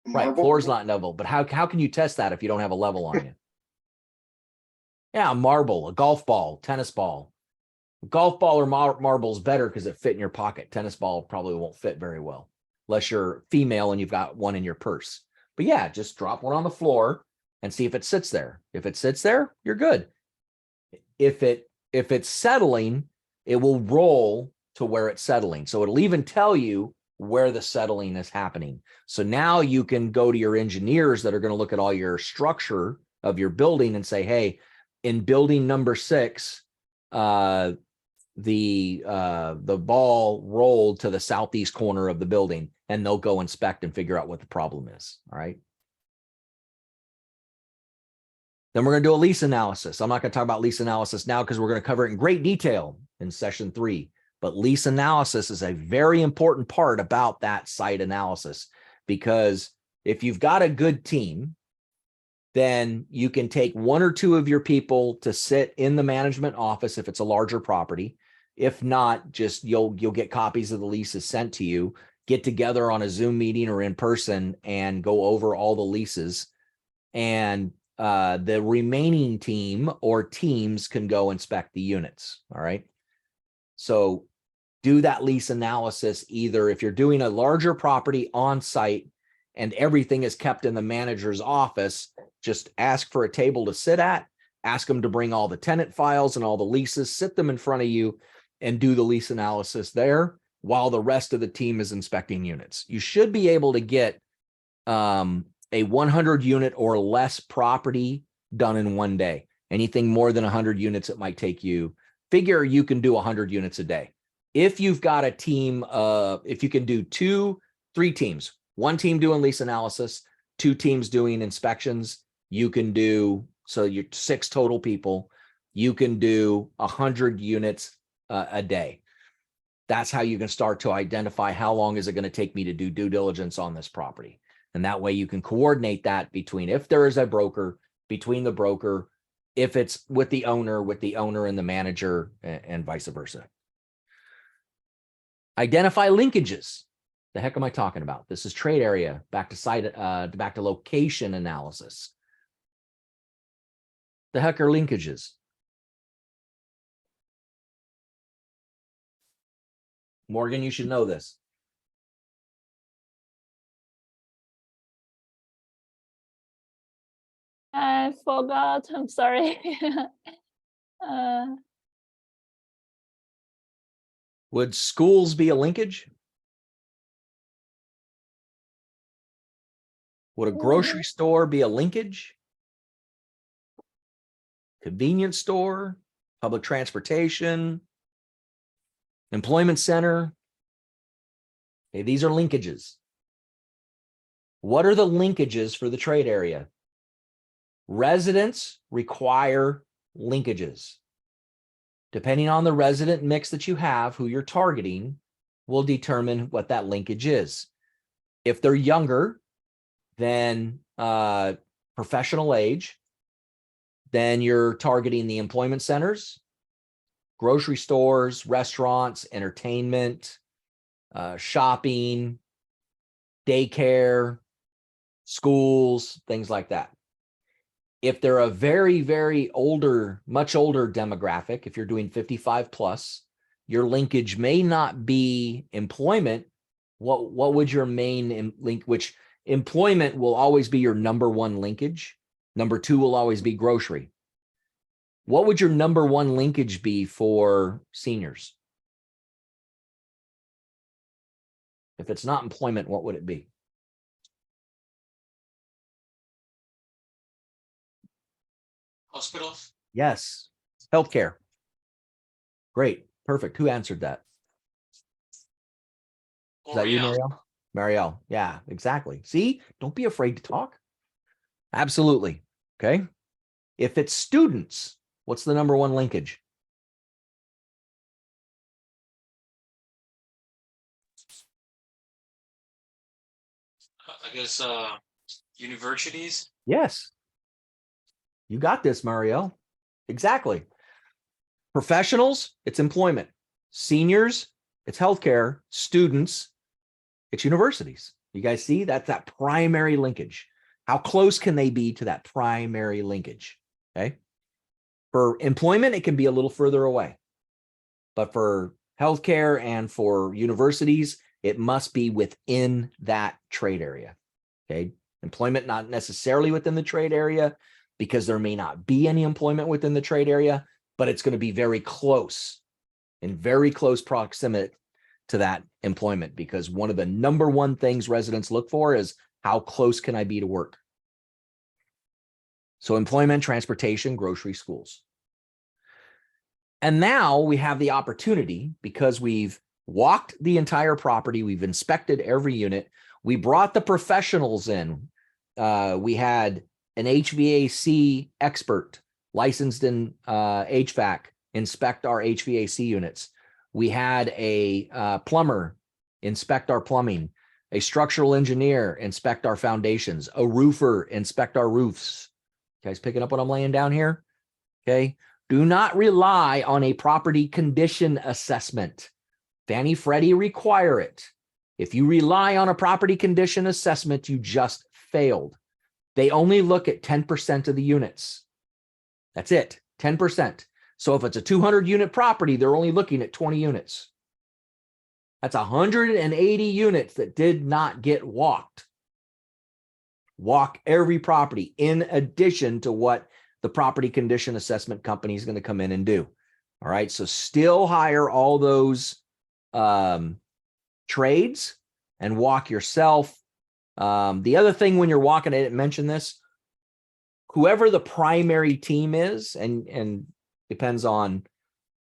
Right, floor's not level, but how can you test that if you don't have a level on you? Yeah, a marble, a golf ball, tennis ball. A golf ball or marble is better because it fit in your pocket. Tennis ball probably won't fit very well unless you're female and you've got one in your purse. But yeah, just drop one on the floor and see if it sits there. If it sits there, you're good. If it's settling, it will roll to where it's settling. So it'll even tell you where the settling is happening. So now you can go to your engineers that are going to look at all your structure of your building and say, hey, in building number 6, the ball rolled to the southeast corner of the building, and they'll go inspect and figure out what the problem is. All right. Then we're going to do a lease analysis. I'm not going to talk about lease analysis now because we're going to cover it in great detail in session 3. But lease analysis is a very important part about that site analysis, because if you've got a good team, then you can take 1 or 2 of your people to sit in the management office if it's a larger property. If not, just you'll get copies of the leases sent to you, get together on a Zoom meeting or in person and go over all the leases. And the remaining team or teams can go inspect the units. All right. So do that lease analysis either if you're doing a larger property on site and everything is kept in the manager's office, just ask for a table to sit at, ask them to bring all the tenant files and all the leases, sit them in front of you and do the lease analysis there while the rest of the team is inspecting units. You should be able to get a 100 unit or less property done in one day. Anything more than 100 units, it might take you, figure you can do 100 units a day. If you've got a team, if you can do 2-3 teams, 1 team doing lease analysis, 2 teams doing inspections, you can do, so you're 6 total people, you can do 100 units a day. That's how you can start to identify how long is it going to take me to do due diligence on this property. And that way you can coordinate that between, if there is a broker, between the broker, if it's with the owner and the manager, and vice versa. Identify linkages. The heck am I talking about? This is trade area, back to site, back to location analysis. The heck are linkages? Morgan, you should know this. I forgot. I'm sorry. Would schools be a linkage? Would a grocery store be a linkage? Convenience store, public transportation, employment center. Okay, these are linkages. What are the linkages for the trade area? Residents require linkages. Depending on the resident mix that you have, who you're targeting, will determine what that linkage is. If they're younger than professional age, then you're targeting the employment centers, grocery stores, restaurants, entertainment, shopping, daycare, schools, things like that. If they're a very, very older, much older demographic, if you're doing 55 plus, your linkage may not be employment. What would your main link, which employment will always be your number one linkage. Number two will always be grocery. What would your number one linkage be for seniors? If it's not employment, what would it be? Hospitals. Yes. Healthcare. Great. Perfect. Who answered that? Is that you, Marielle? Marielle. Yeah, exactly. See, don't be afraid to talk. Absolutely. Okay. If it's students, what's the number one linkage? I guess universities. Yes. You got this, Marielle. Exactly. Professionals, it's employment. Seniors, it's healthcare. Students, it's universities. You guys see that's that primary linkage. How close can they be to that primary linkage? Okay. For employment, it can be a little further away. But for healthcare and for universities, it must be within that trade area. Okay. Employment not necessarily within the trade area because there may not be any employment within the trade area, but it's going to be very close, in very close proximity to that employment, because one of the number one things residents look for is how close can I be to work? So employment, transportation, grocery, schools. And now we have the opportunity, because we've walked the entire property, we've inspected every unit, we brought the professionals in. We had an HVAC expert licensed in HVAC inspect our HVAC units. We had a plumber inspect our plumbing, a structural engineer inspect our foundations, a roofer inspect our roofs. You guys picking up what I'm laying down here? Okay. Do not rely on a property condition assessment. Fannie Freddie require it. If you rely on a property condition assessment, you just failed. They only look at 10% of the units. That's it, 10%. So if it's a 200 unit property, they're only looking at 20 units. That's 180 units that did not get walked. Walk every property in addition to what the property condition assessment company is going to come in and do. All right. So still hire all those trades and walk yourself. The other thing when you're walking, I didn't mention this, whoever the primary team is, and depends on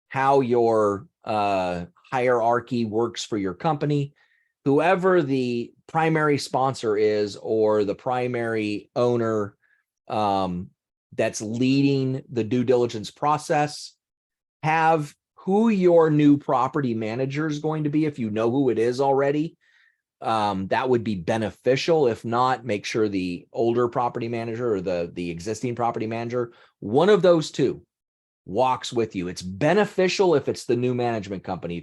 how your hierarchy works for your company, whoever the primary sponsor is or the primary owner that's leading the due diligence process, have who your new property manager is going to be. If you know who it is already, that would be beneficial. If not, make sure the older property manager or the existing property manager, one of those two, walks with you. It's beneficial if it's the new management company.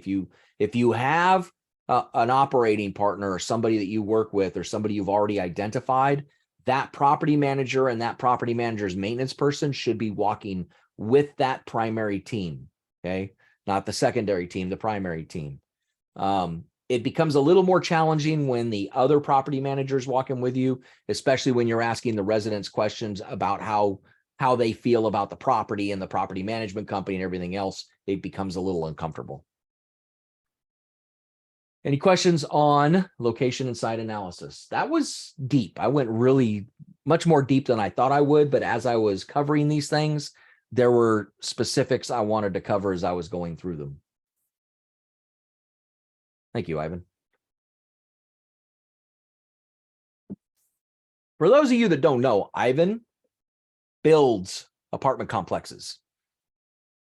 If you have an operating partner or somebody that you work with or somebody you've already identified, that property manager and that property manager's maintenance person should be walking with that primary team. Okay. Not the secondary team, the primary team. It becomes a little more challenging when the other property managers walking with you, especially when you're asking the residents questions about how they feel about the property and the property management company and everything else. It becomes a little uncomfortable. Any questions on location and site analysis? That was deep. I went really much more deep than I thought I would, but as I was covering these things, there were specifics I wanted to cover as I was going through them. Thank you, Ivan. For those of you that don't know, Ivan builds apartment complexes.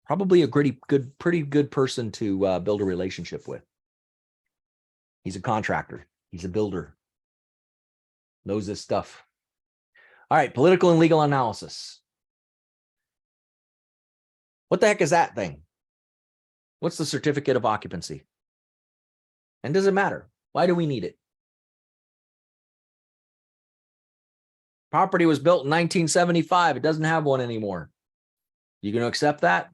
Probably a pretty good person to build a relationship with. He's a contractor. He's a builder. Knows this stuff. All right, political and legal analysis. What the heck is that thing? What's the certificate of occupancy? And does it matter? Why do we need it? Property was built in 1975. It doesn't have one anymore. You going to accept that?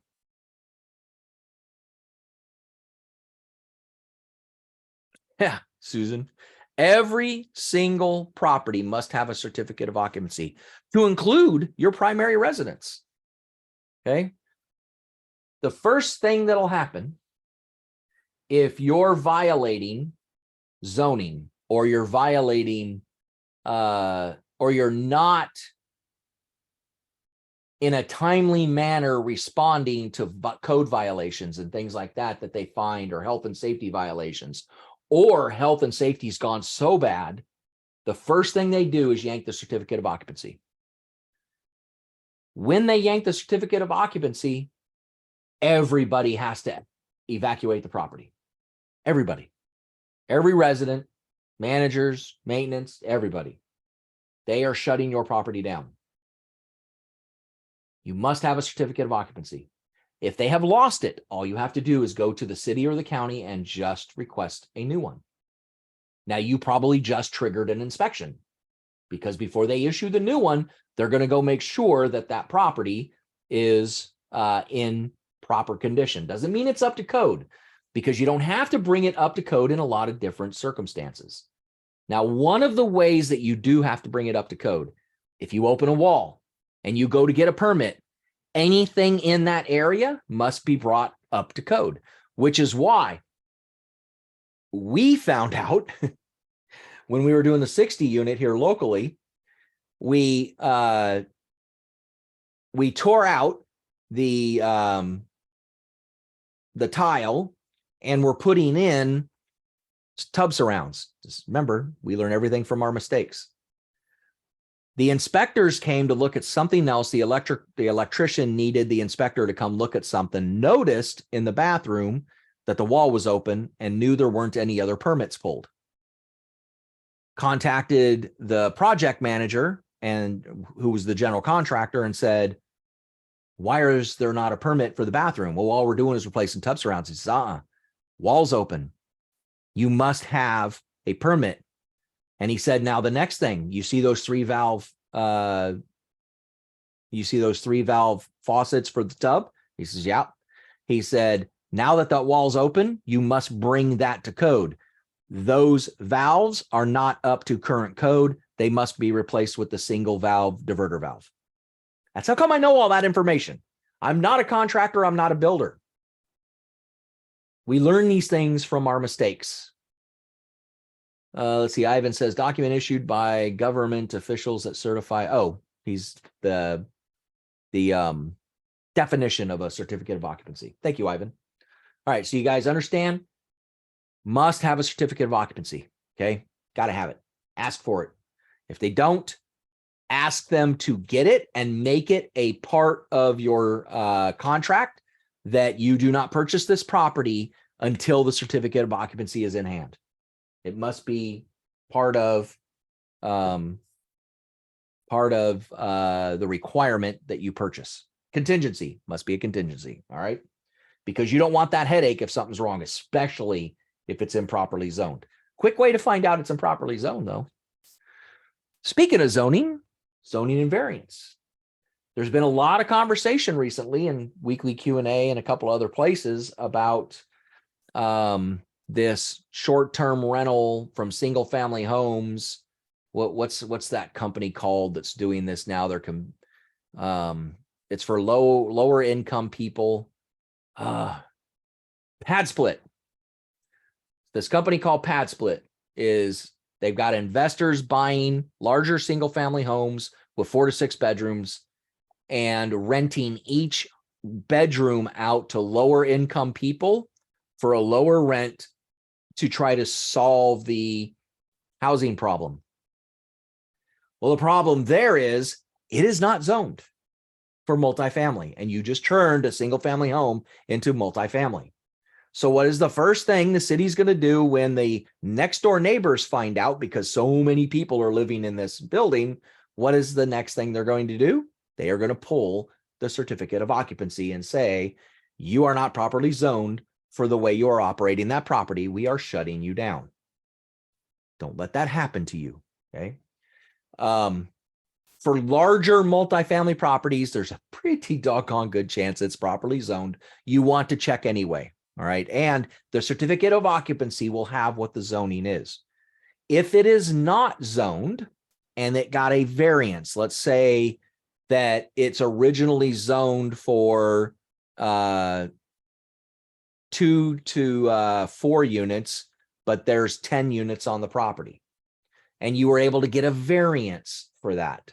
Yeah, Susan. Every single property must have a certificate of occupancy to include your primary residence. Okay. The first thing that'll happen if you're violating zoning or you're violating or you're not in a timely manner responding to code violations and things like that that they find, or health and safety violations, or health and safety's gone so bad, the first thing they do is yank the certificate of occupancy. When they yank the certificate of occupancy, everybody has to evacuate the property. Everybody, every resident, managers, maintenance, everybody. They are shutting your property down. You must have a certificate of occupancy. If they have lost it, all you have to do is go to the city or the county and just request a new one. Now, you probably just triggered an inspection, because before they issue the new one, they're going to go make sure that that property is in proper condition. Doesn't mean it's up to code, because you don't have to bring it up to code in a lot of different circumstances. Now, one of the ways that you do have to bring it up to code, if you open a wall and you go to get a permit, anything in that area must be brought up to code, which is why we found out when we were doing the 60 unit here locally, we tore out the tile and we're putting in tub surrounds. Just remember, we learn everything from our mistakes. The inspectors came to look at something else. The electrician needed the inspector to come look at something, noticed in the bathroom that the wall was open and knew there weren't any other permits pulled. Contacted the project manager, and who was the general contractor, and said, why is there not a permit for the bathroom? Well, all we're doing is replacing tub surrounds. He says, wall's open. You must have a permit. And he said, now the next thing, you see those three valve faucets for the tub? He says, yeah. He said, now that that wall's open, you must bring that to code. Those valves are not up to current code. They must be replaced with the single valve diverter valve. That's how come I know all that information. I'm not a contractor. I'm not a builder. We learn these things from our mistakes. Let's see. Ivan says document issued by government officials that certify. Oh, he's the definition of a certificate of occupancy. Thank you, Ivan. All right. So you guys understand, must have a certificate of occupancy. Okay. Got to have it. Ask for it. If they don't, ask them to get it and make it a part of your contract that you do not purchase this property until the certificate of occupancy is in hand. It must be part of the requirement that you purchase. Contingency must be a contingency. All right. Because you don't want that headache if something's wrong, especially if it's improperly zoned. Quick way to find out it's improperly zoned, though. Speaking of zoning and variance. There's been a lot of conversation recently in weekly Q&A and a couple other places about this short-term rental from single-family homes. What's that company called that's doing this now? It's for lower income people. Pad Split. This company called Pad Split they've got investors buying larger single-family homes with 4 to 6 bedrooms and renting each bedroom out to lower income people for a lower rent to try to solve the housing problem. Well, the problem there is it is not zoned for multifamily, and you just turned a single family home into multifamily. So what is the first thing the city's going to do when the next door neighbors find out, because so many people are living in this building? What is the next thing they're going to do? They are going to pull the certificate of occupancy and say, you are not properly zoned for the way you're operating that property. We are shutting you down. Don't let that happen to you. Okay. for larger multifamily properties, there's a pretty doggone good chance it's properly zoned. You want to check anyway. All right. And the certificate of occupancy will have what the zoning is. If it is not zoned and it got a variance, let's say that it's originally zoned for 2 to 4 units, but there's 10 units on the property, and you were able to get a variance for that.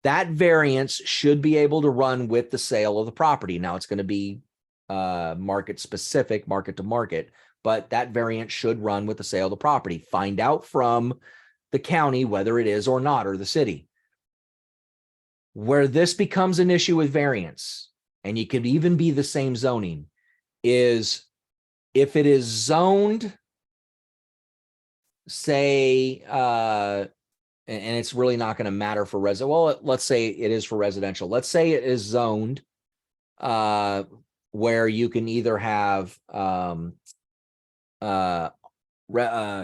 That variance should be able to run with the sale of the property. Now it's going to be market specific, market to market, but that variance should run with the sale of the property. Find out from the county whether it is or not, or the city. Where this becomes an issue with variance, and you could even be the same zoning, is if it is zoned, say, and it's really not going to matter for well, let's say it is for residential. Let's say it is zoned where you can either have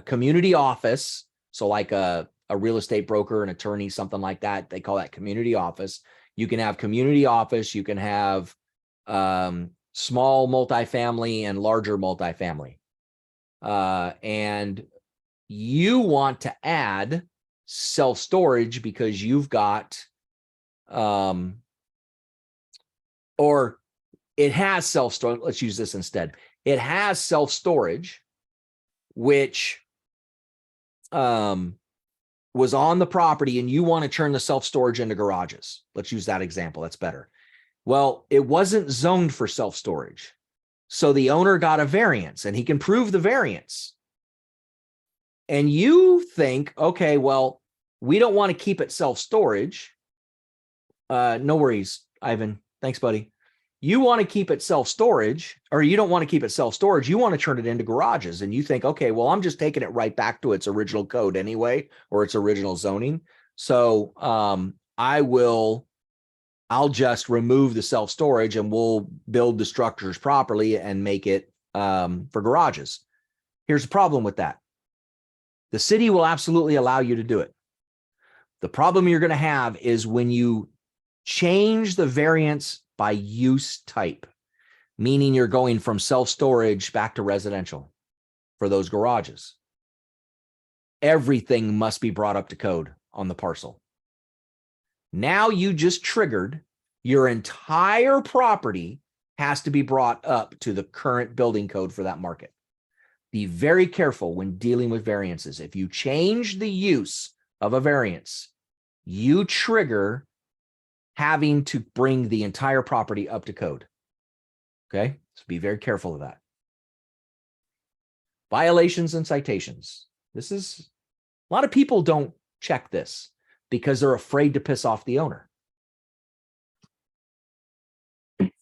community office, so like a real estate broker, an attorney, something like that. They call that community office. You can have community office. You can have small multifamily and larger multifamily. And you want to add self-storage because you've got, or it has self-storage. Let's use this instead. It has self-storage, which was on the property, and you want to turn the self-storage into garages. Let's use that example. That's better. Well, it wasn't zoned for self-storage. So the owner got a variance, and he can prove the variance. And you think, okay, well, we don't want to keep it self-storage. No worries, Ivan. Thanks, buddy. You want to keep it self-storage, or you don't want to keep it self-storage. You want to turn it into garages. And you think, okay, well, I'm just taking it right back to its original code anyway, or its original zoning. So I'll just remove the self-storage and we'll build the structures properly and make it for garages. Here's the problem with that. The city will absolutely allow you to do it. The problem you're going to have is when you change the variance by use type, meaning you're going from self-storage back to residential for those garages. Everything must be brought up to code on the parcel. Now you just triggered your entire property has to be brought up to the current building code for that market. Be very careful when dealing with variances. If you change the use of a variance, you trigger having to bring the entire property up to code. Okay, so be very careful of that. Violations and citations. This is, a lot of people don't check this because they're afraid to piss off the owner.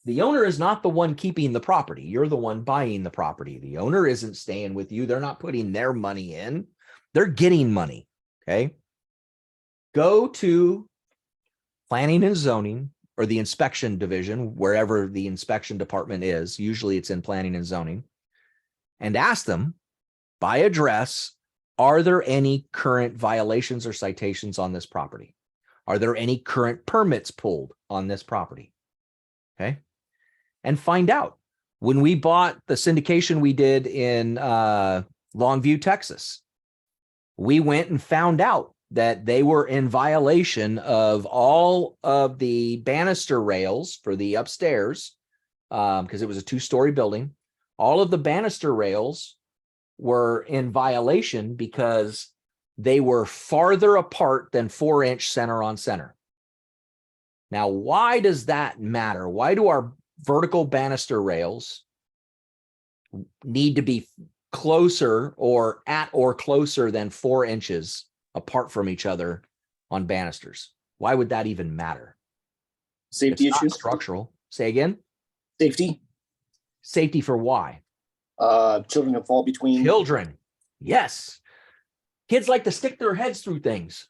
The owner is not the one keeping the property. You're the one buying the property. The owner isn't staying with you. They're not putting their money in. They're getting money. Okay. Go to planning and zoning, or the inspection division, wherever the inspection department is. Usually it's in planning and zoning, and ask them by address, are there any current violations or citations on this property? Are there any current permits pulled on this property? Okay. And find out. When we bought the syndication we did in Longview, Texas, we went and found out that they were in violation of all of the banister rails for the upstairs, because it was a 2-story building. All of the banister rails were in violation because they were farther apart than 4-inch center on center. Now, why does that matter? Why do our vertical banister rails need to be closer or at or closer than 4 inches apart from each other on banisters? Why would that even matter? Safety issues. Structural. Say again. Safety. Safety for why? Children that fall between. Children. Yes. Kids like to stick their heads through things.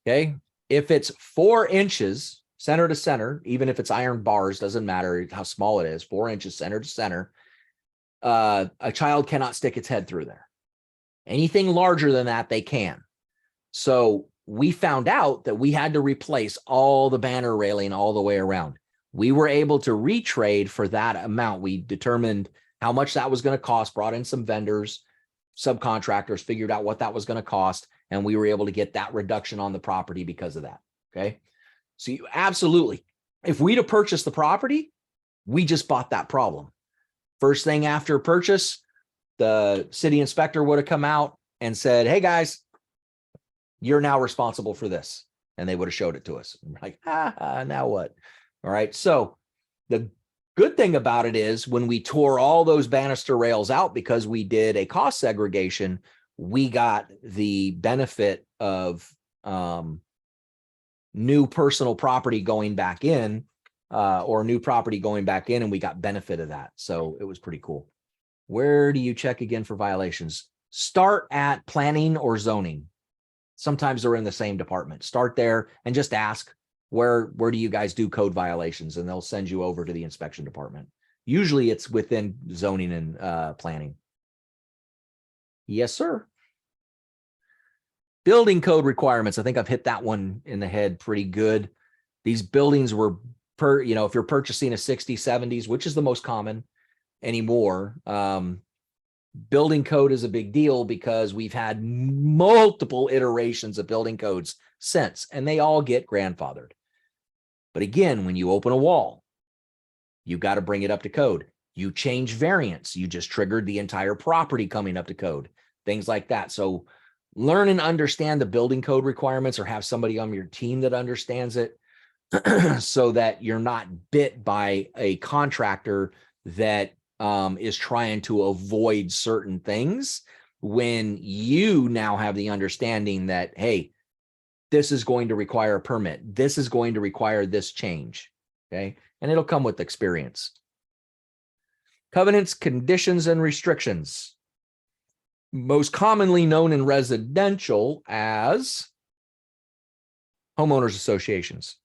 Okay. If it's 4 inches center to center, even if it's iron bars, doesn't matter how small it is, 4 inches center to center, a child cannot stick its head through there. Anything larger than that, they can. So we found out that we had to replace all the banner railing all the way around. We were able to retrade for that amount. We determined how much that was going to cost, brought in some vendors, subcontractors, figured out what that was going to cost, and we were able to get that reduction on the property because of that. Okay. So you absolutely, if we'd have purchased the property, we just bought that problem. First thing after purchase, the city inspector would have come out and said, hey guys, you're now responsible for this. And they would have showed it to us. And we're like, now what? All right. So the good thing about it is when we tore all those banister rails out because we did a cost segregation, we got the benefit of new personal property going back in or new property going back in, and we got benefit of that. So it was pretty cool. Where do you check again for violations? Start at planning or zoning. Sometimes they're in the same department. Start there and just ask, where do you guys do code violations? And they'll send you over to the inspection department. Usually it's within zoning and planning. Yes, sir. Building code requirements. I think I've hit that one in the head pretty good. These buildings were if you're purchasing a 60s, 70s, which is the most common anymore, building code is a big deal because we've had multiple iterations of building codes since, and they all get grandfathered. But again, when you open a wall, you got to bring it up to code. You change variance, you just triggered the entire property coming up to code, things like that. So learn and understand the building code requirements, or have somebody on your team that understands it so that you're not bit by a contractor that is trying to avoid certain things when you now have the understanding that, hey, this is going to require a permit. This is going to require this change. Okay. And it'll come with experience. Covenants, conditions, and restrictions. Most commonly known in residential as homeowners associations.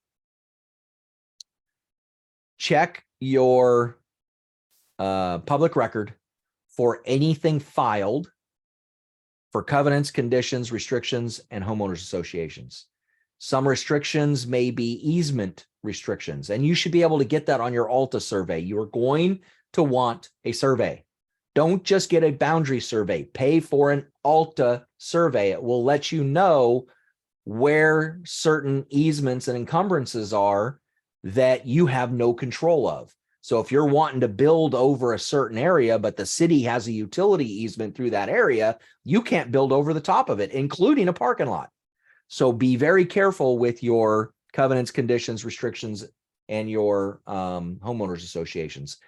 Check your public record for anything filed for covenants, conditions, restrictions, and homeowners associations. Some restrictions may be easement restrictions, and you should be able to get that on your ALTA survey. You're going to want a survey. Don't just get a boundary survey. Pay for an ALTA survey. It will let you know where certain easements and encumbrances are that you have no control of. So if you're wanting to build over a certain area, but the city has a utility easement through that area, you can't build over the top of it, including a parking lot. So be very careful with your covenants, conditions, restrictions, and your homeowners associations.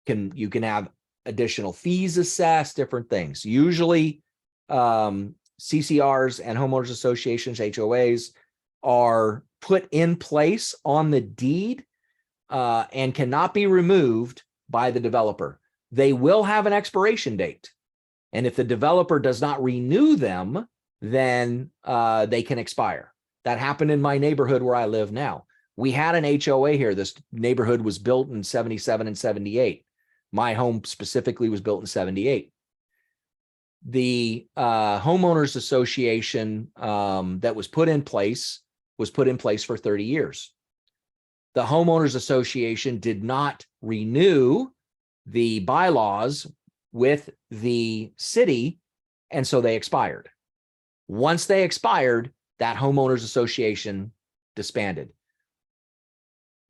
You can have additional fees assessed, different things. Usually CCRs and homeowners associations, HOAs, are put in place on the deed and cannot be removed by the developer. They will have an expiration date. And if the developer does not renew them, then they can expire. That happened in my neighborhood where I live now. We had an HOA here. This neighborhood was built in 77 and 78. My home specifically was built in 78. The homeowners association that was put in place for 30 years. The homeowners association did not renew the bylaws with the city, and so they expired. Once they expired, that homeowners association disbanded.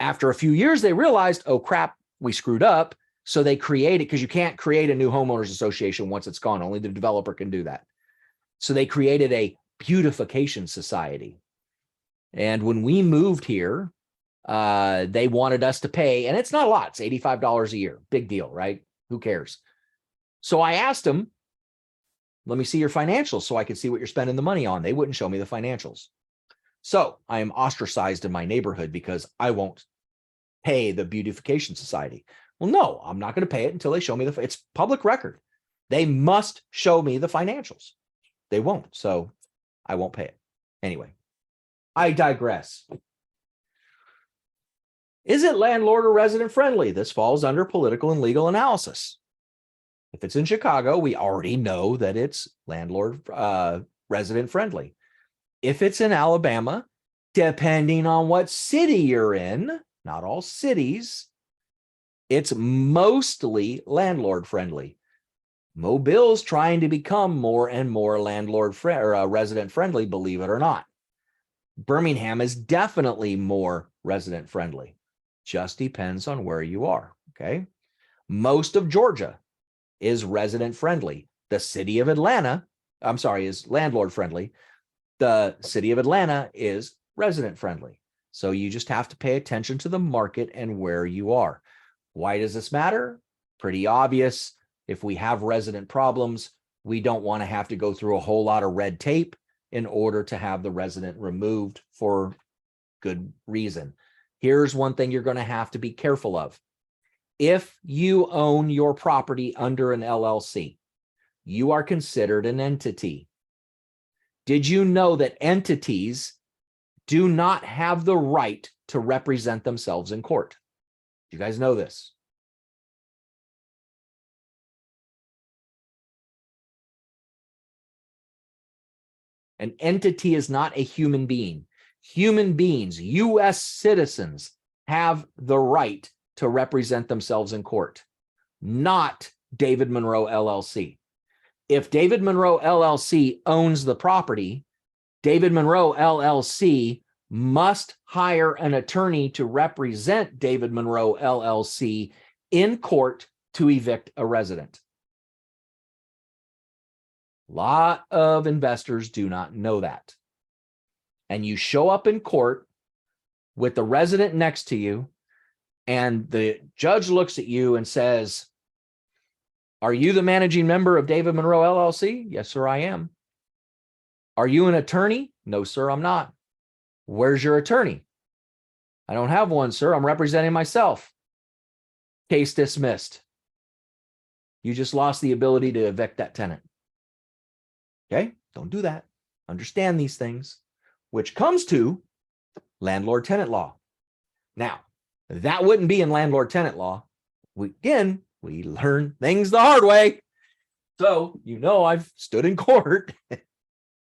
After a few years, they realized, oh crap, we screwed up. So they created, because you can't create a new homeowners association once it's gone. Only the developer can do that. So they created a beautification society. And when we moved here, they wanted us to pay, and it's not a lot. It's $85 a year. Big deal, right? Who cares? So I asked them, let me see your financials so I can see what you're spending the money on. They wouldn't show me the financials. So I am ostracized in my neighborhood because I won't pay the beautification society. Well, no, I'm not going to pay it until they show me it's public record. They must show me the financials. They won't, so I won't pay it. Anyway, I digress. Is it landlord or resident friendly? This falls under political and legal analysis. If it's in Chicago, we already know that it's landlord resident friendly. If it's in Alabama, depending on what city you're in, not all cities, it's mostly landlord friendly. Mobile's trying to become more and more landlord resident friendly, believe it or not. Birmingham is definitely more resident friendly. Just depends on where you are. Okay. Most of Georgia is resident friendly. The city of Atlanta, is landlord friendly. The city of Atlanta is resident friendly. So you just have to pay attention to the market and where you are. Why does this matter? Pretty obvious. If we have resident problems, we don't want to have to go through a whole lot of red tape in order to have the resident removed for good reason. Here's one thing you're going to have to be careful of. If you own your property under an LLC, you are considered an entity. Did you know that entities do not have the right to represent themselves in court? Do you guys know this? An entity is not a human being. Human beings, U.S. citizens, have the right to represent themselves in court, not David Monroe LLC. If David Monroe LLC owns the property, David Monroe LLC must hire an attorney to represent David Monroe LLC in court to evict a resident. A lot of investors do not know that. And you show up in court with the resident next to you, and the judge looks at you and says, "Are you the managing member of David Monroe LLC?" "Yes, sir, I am." "Are you an attorney?" "No, sir, I'm not." "Where's your attorney?" "I don't have one, sir. I'm representing myself." Case dismissed. You just lost the ability to evict that tenant. Okay, don't do that. Understand these things, which comes to landlord-tenant law. Now, that wouldn't be in landlord-tenant law. We learn things the hard way. So, I've stood in court,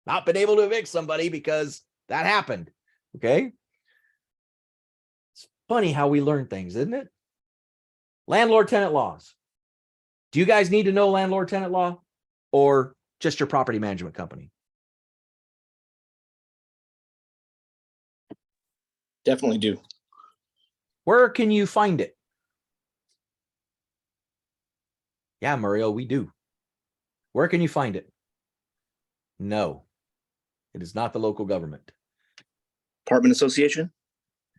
not been able to evict somebody because that happened. Okay. It's funny how we learn things, isn't it? Landlord-tenant laws. Do you guys need to know landlord-tenant law or just your property management company? Definitely do. Where can you find it? Yeah, Mario, we do. Where can you find it? No, it is not the local government. Apartment association?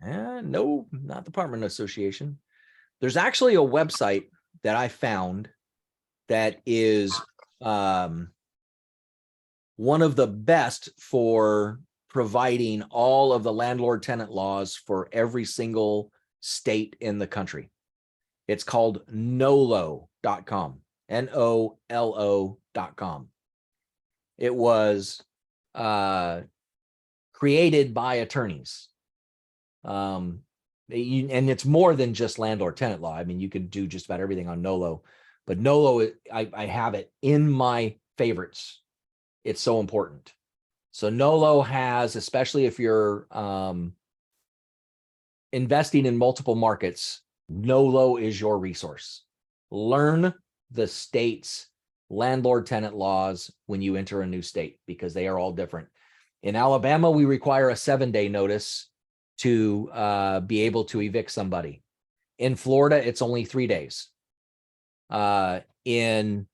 No, not the apartment association. There's actually a website that I found that is one of the best for providing all of the landlord-tenant laws for every single state in the country. It's called NOLO.com, NOLO.com. It was created by attorneys. And it's more than just landlord-tenant law. I mean, you could do just about everything on NOLO, but NOLO, I have it in my favorites. It's so important. So NOLO has, especially if you're investing in multiple markets, NOLO is your resource. Learn the state's landlord-tenant laws when you enter a new state, because they are all different. In Alabama, we require a 7-day notice to be able to evict somebody. In Florida, it's only 3 days. In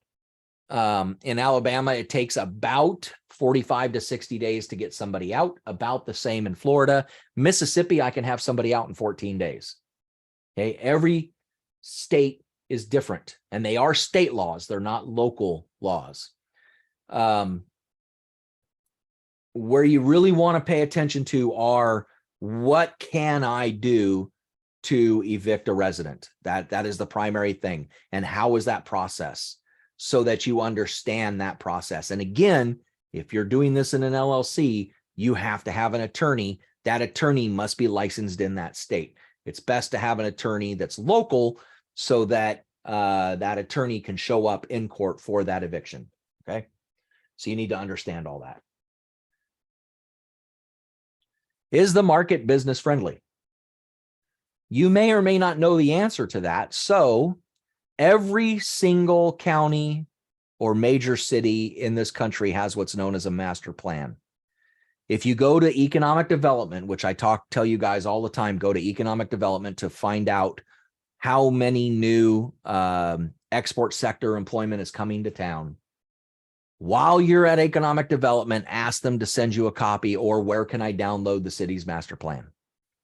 Alabama, it takes about 45 to 60 days to get somebody out, about the same in Florida. Mississippi, I can have somebody out in 14 days. Okay, every state is different, and they are state laws. They're not local laws. Where you really want to pay attention to are, what can I do to evict a resident? That is the primary thing. And how is that process? So that you understand that process. And again, if you're doing this in an LLC, you have to have an attorney. That attorney must be licensed in that state. It's best to have an attorney that's local so that that attorney can show up in court for that eviction. Okay. So you need to understand all that. Is the market business friendly? You may or may not know the answer to that. So every single county or major city in this country has what's known as a master plan. If you go to economic development, which I tell you guys all the time, go to economic development to find out how many new export sector employment is coming to town. While you're at economic development, ask them to send you a copy, or where can I download the city's master plan?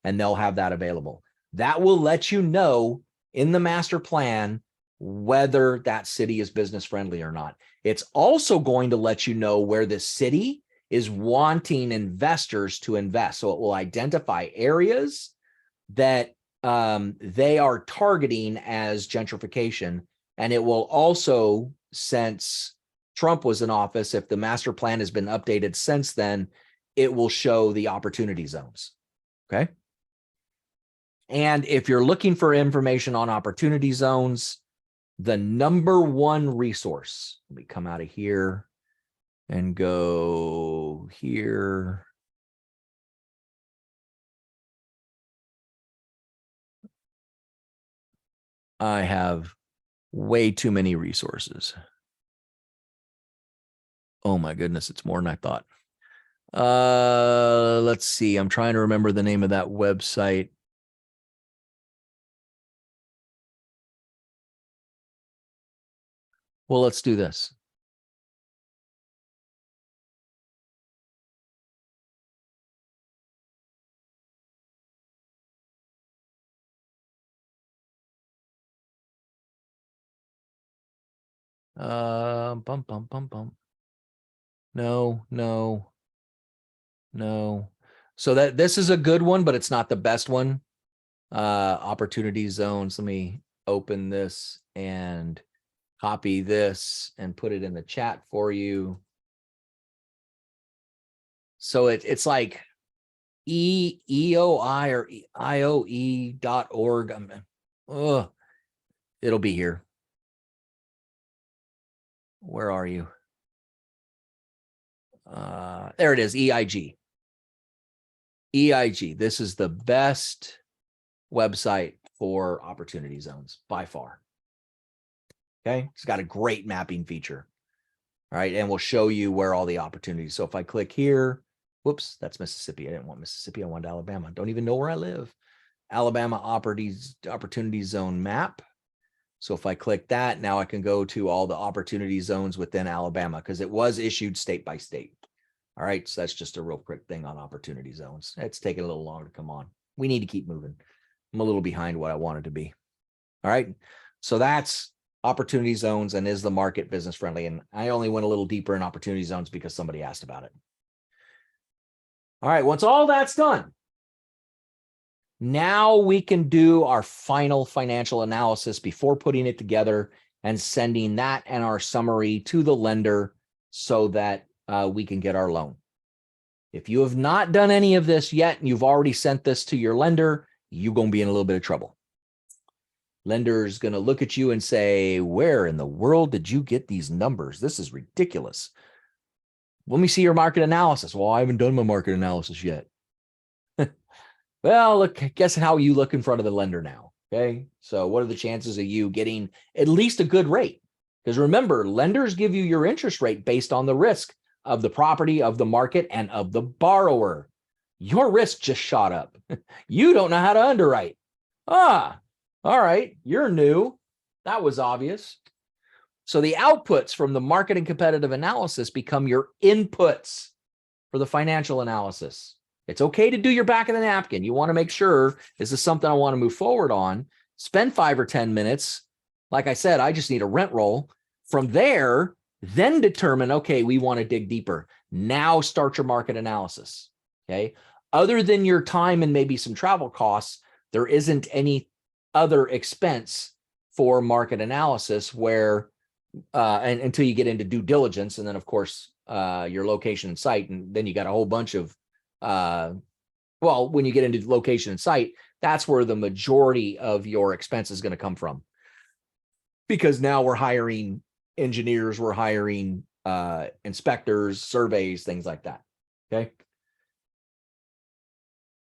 And they'll have that available. That will let you know in the master plan whether that city is business friendly or not. It's also going to let you know where the city is wanting investors to invest. So it will identify areas that they are targeting as gentrification. And it will also, since Trump was in office, if the master plan has been updated since then, it will show the opportunity zones. Okay. And if you're looking for information on opportunity zones, the number one resource, let me come out of here and go here. I have way too many resources. Oh my goodness, it's more than I thought. Let's see. I'm trying to remember the name of that website. Well, let's do this. Bum, bum, bum, bum. No. So this is a good one, but it's not the best one. Opportunity zones. Let me open this and copy this and put it in the chat for you. So it's like EOI or IOE.org. It'll be here. Where are you? There it is, EIG. EIG. This is the best website for opportunity zones by far. Okay. It's got a great mapping feature. All right. And we'll show you where all the opportunities. So if I click here, whoops, that's Mississippi. I didn't want Mississippi. I wanted Alabama. Don't even know where I live. Alabama opportunity zone map. So if I click that, now I can go to all the opportunity zones within Alabama, because it was issued state by state. All right. So that's just a real quick thing on opportunity zones. It's taking a little longer to come on. We need to keep moving. I'm a little behind what I wanted to be. All right. So that's opportunity zones, and is the market business friendly? And I only went a little deeper in opportunity zones because somebody asked about it. All right. Once all that's done, now we can do our final financial analysis before putting it together and sending that and our summary to the lender so that we can get our loan. If you have not done any of this yet and you've already sent this to your lender, you're going to be in a little bit of trouble. Lender's going to look at you and say, where in the world did you get these numbers? This is ridiculous. Let me see your market analysis. Well, I haven't done my market analysis yet. Well, look, guess how you look in front of the lender now. Okay. So what are the chances of you getting at least a good rate? Because remember, lenders give you your interest rate based on the risk of the property, of the market, and of the borrower. Your risk just shot up. You don't know how to underwrite. All right. You're new. That was obvious. So the outputs from the market and competitive analysis become your inputs for the financial analysis. It's okay to do your back of the napkin. You want to make sure, is this something I want to move forward on? Spend 5 or 10 minutes. Like I said, I just need a rent roll. From there, then determine, okay, we want to dig deeper. Now start your market analysis. Okay. Other than your time and maybe some travel costs, there isn't any other expense for market analysis where, and until you get into due diligence, and then of course, your location and site, and then you got a whole bunch of, well, when you get into location and site, that's where the majority of your expense is going to come from. Because now we're hiring engineers, we're hiring inspectors, surveys, things like that. Okay.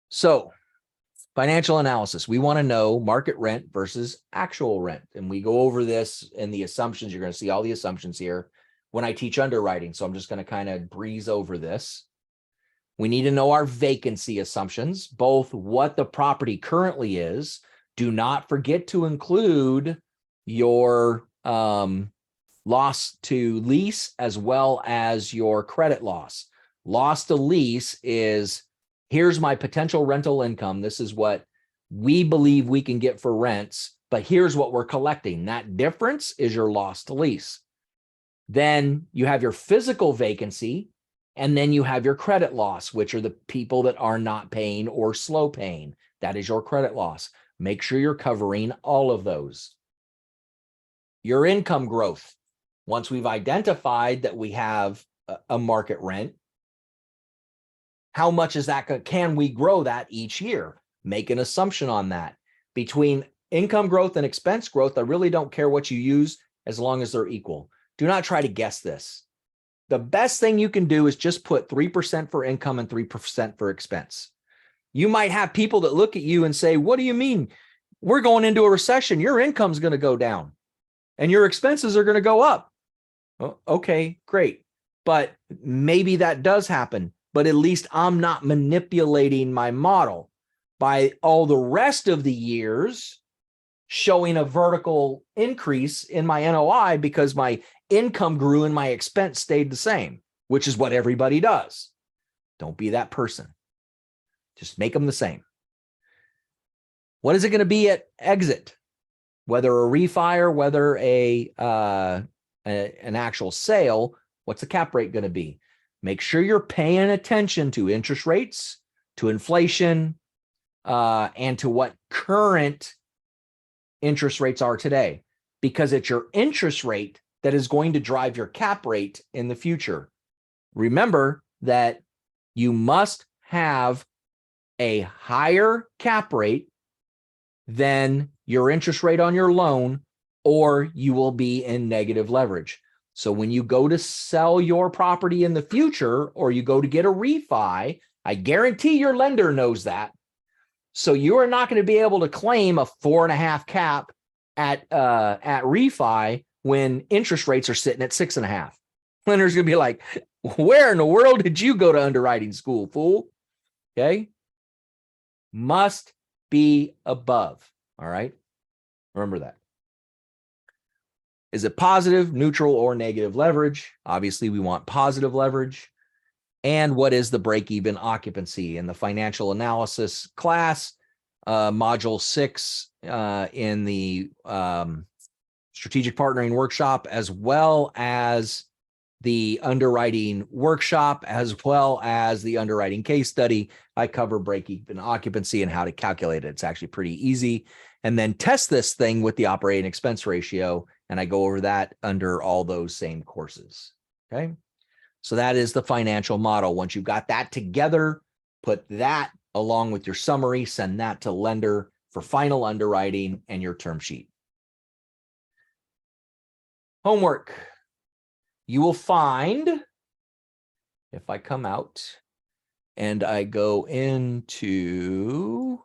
So financial analysis, we want to know market rent versus actual rent. And we go over this in the assumptions. You're going to see all the assumptions here when I teach underwriting. So I'm just going to kind of breeze over this. We need to know our vacancy assumptions, both what the property currently is. Do not forget to include your loss to lease as well as your credit loss. Loss to lease is, here's my potential rental income. This is what we believe we can get for rents, but here's what we're collecting. That difference is your loss to lease. Then you have your physical vacancy, and then you have your credit loss, which are the people that are not paying or slow paying. That is your credit loss. Make sure you're covering all of those. Your income growth. Once we've identified that we have a market rent, how much is that? Can we grow that each year? Make an assumption on that. Between income growth and expense growth, I really don't care what you use as long as they're equal. Do not try to guess this. The best thing you can do is just put 3% for income and 3% for expense. You might have people that look at you and say, what do you mean? We're going into a recession. Your income's going to go down and your expenses are going to go up. Oh, okay, great. But maybe that does happen, but at least I'm not manipulating my model by all the rest of the years showing a vertical increase in my NOI because my income grew and my expense stayed the same, which is what everybody does. Don't be that person. Just make them the same. What is it going to be at exit? Whether a refi or whether an actual sale, what's the cap rate going to be? Make sure you're paying attention to interest rates, to inflation, and to what current interest rates are today, because it's your interest rate that is going to drive your cap rate in the future. Remember that you must have a higher cap rate than your interest rate on your loan, or you will be in negative leverage. So when you go to sell your property in the future, or you go to get a refi, I guarantee your lender knows that. So you are not going to be able to claim a 4.5 cap at refi when interest rates are sitting at 6.5. Lender's going to be like, where in the world did you go to underwriting school, fool? Okay. Must be above. All right. Remember that. Is it positive, neutral, or negative leverage? Obviously, we want positive leverage. And what is the break-even occupancy? In the financial analysis class, module 6 in the strategic partnering workshop, as well as the underwriting workshop, as well as the underwriting case study, I cover break-even occupancy and how to calculate it. It's actually pretty easy. And then test this thing with the operating expense ratio. And I go over that under all those same courses. Okay. So that is the financial model. Once you've got that together, put that along with your summary, send that to lender for final underwriting and your term sheet. Homework. You will find, if I come out and I go into,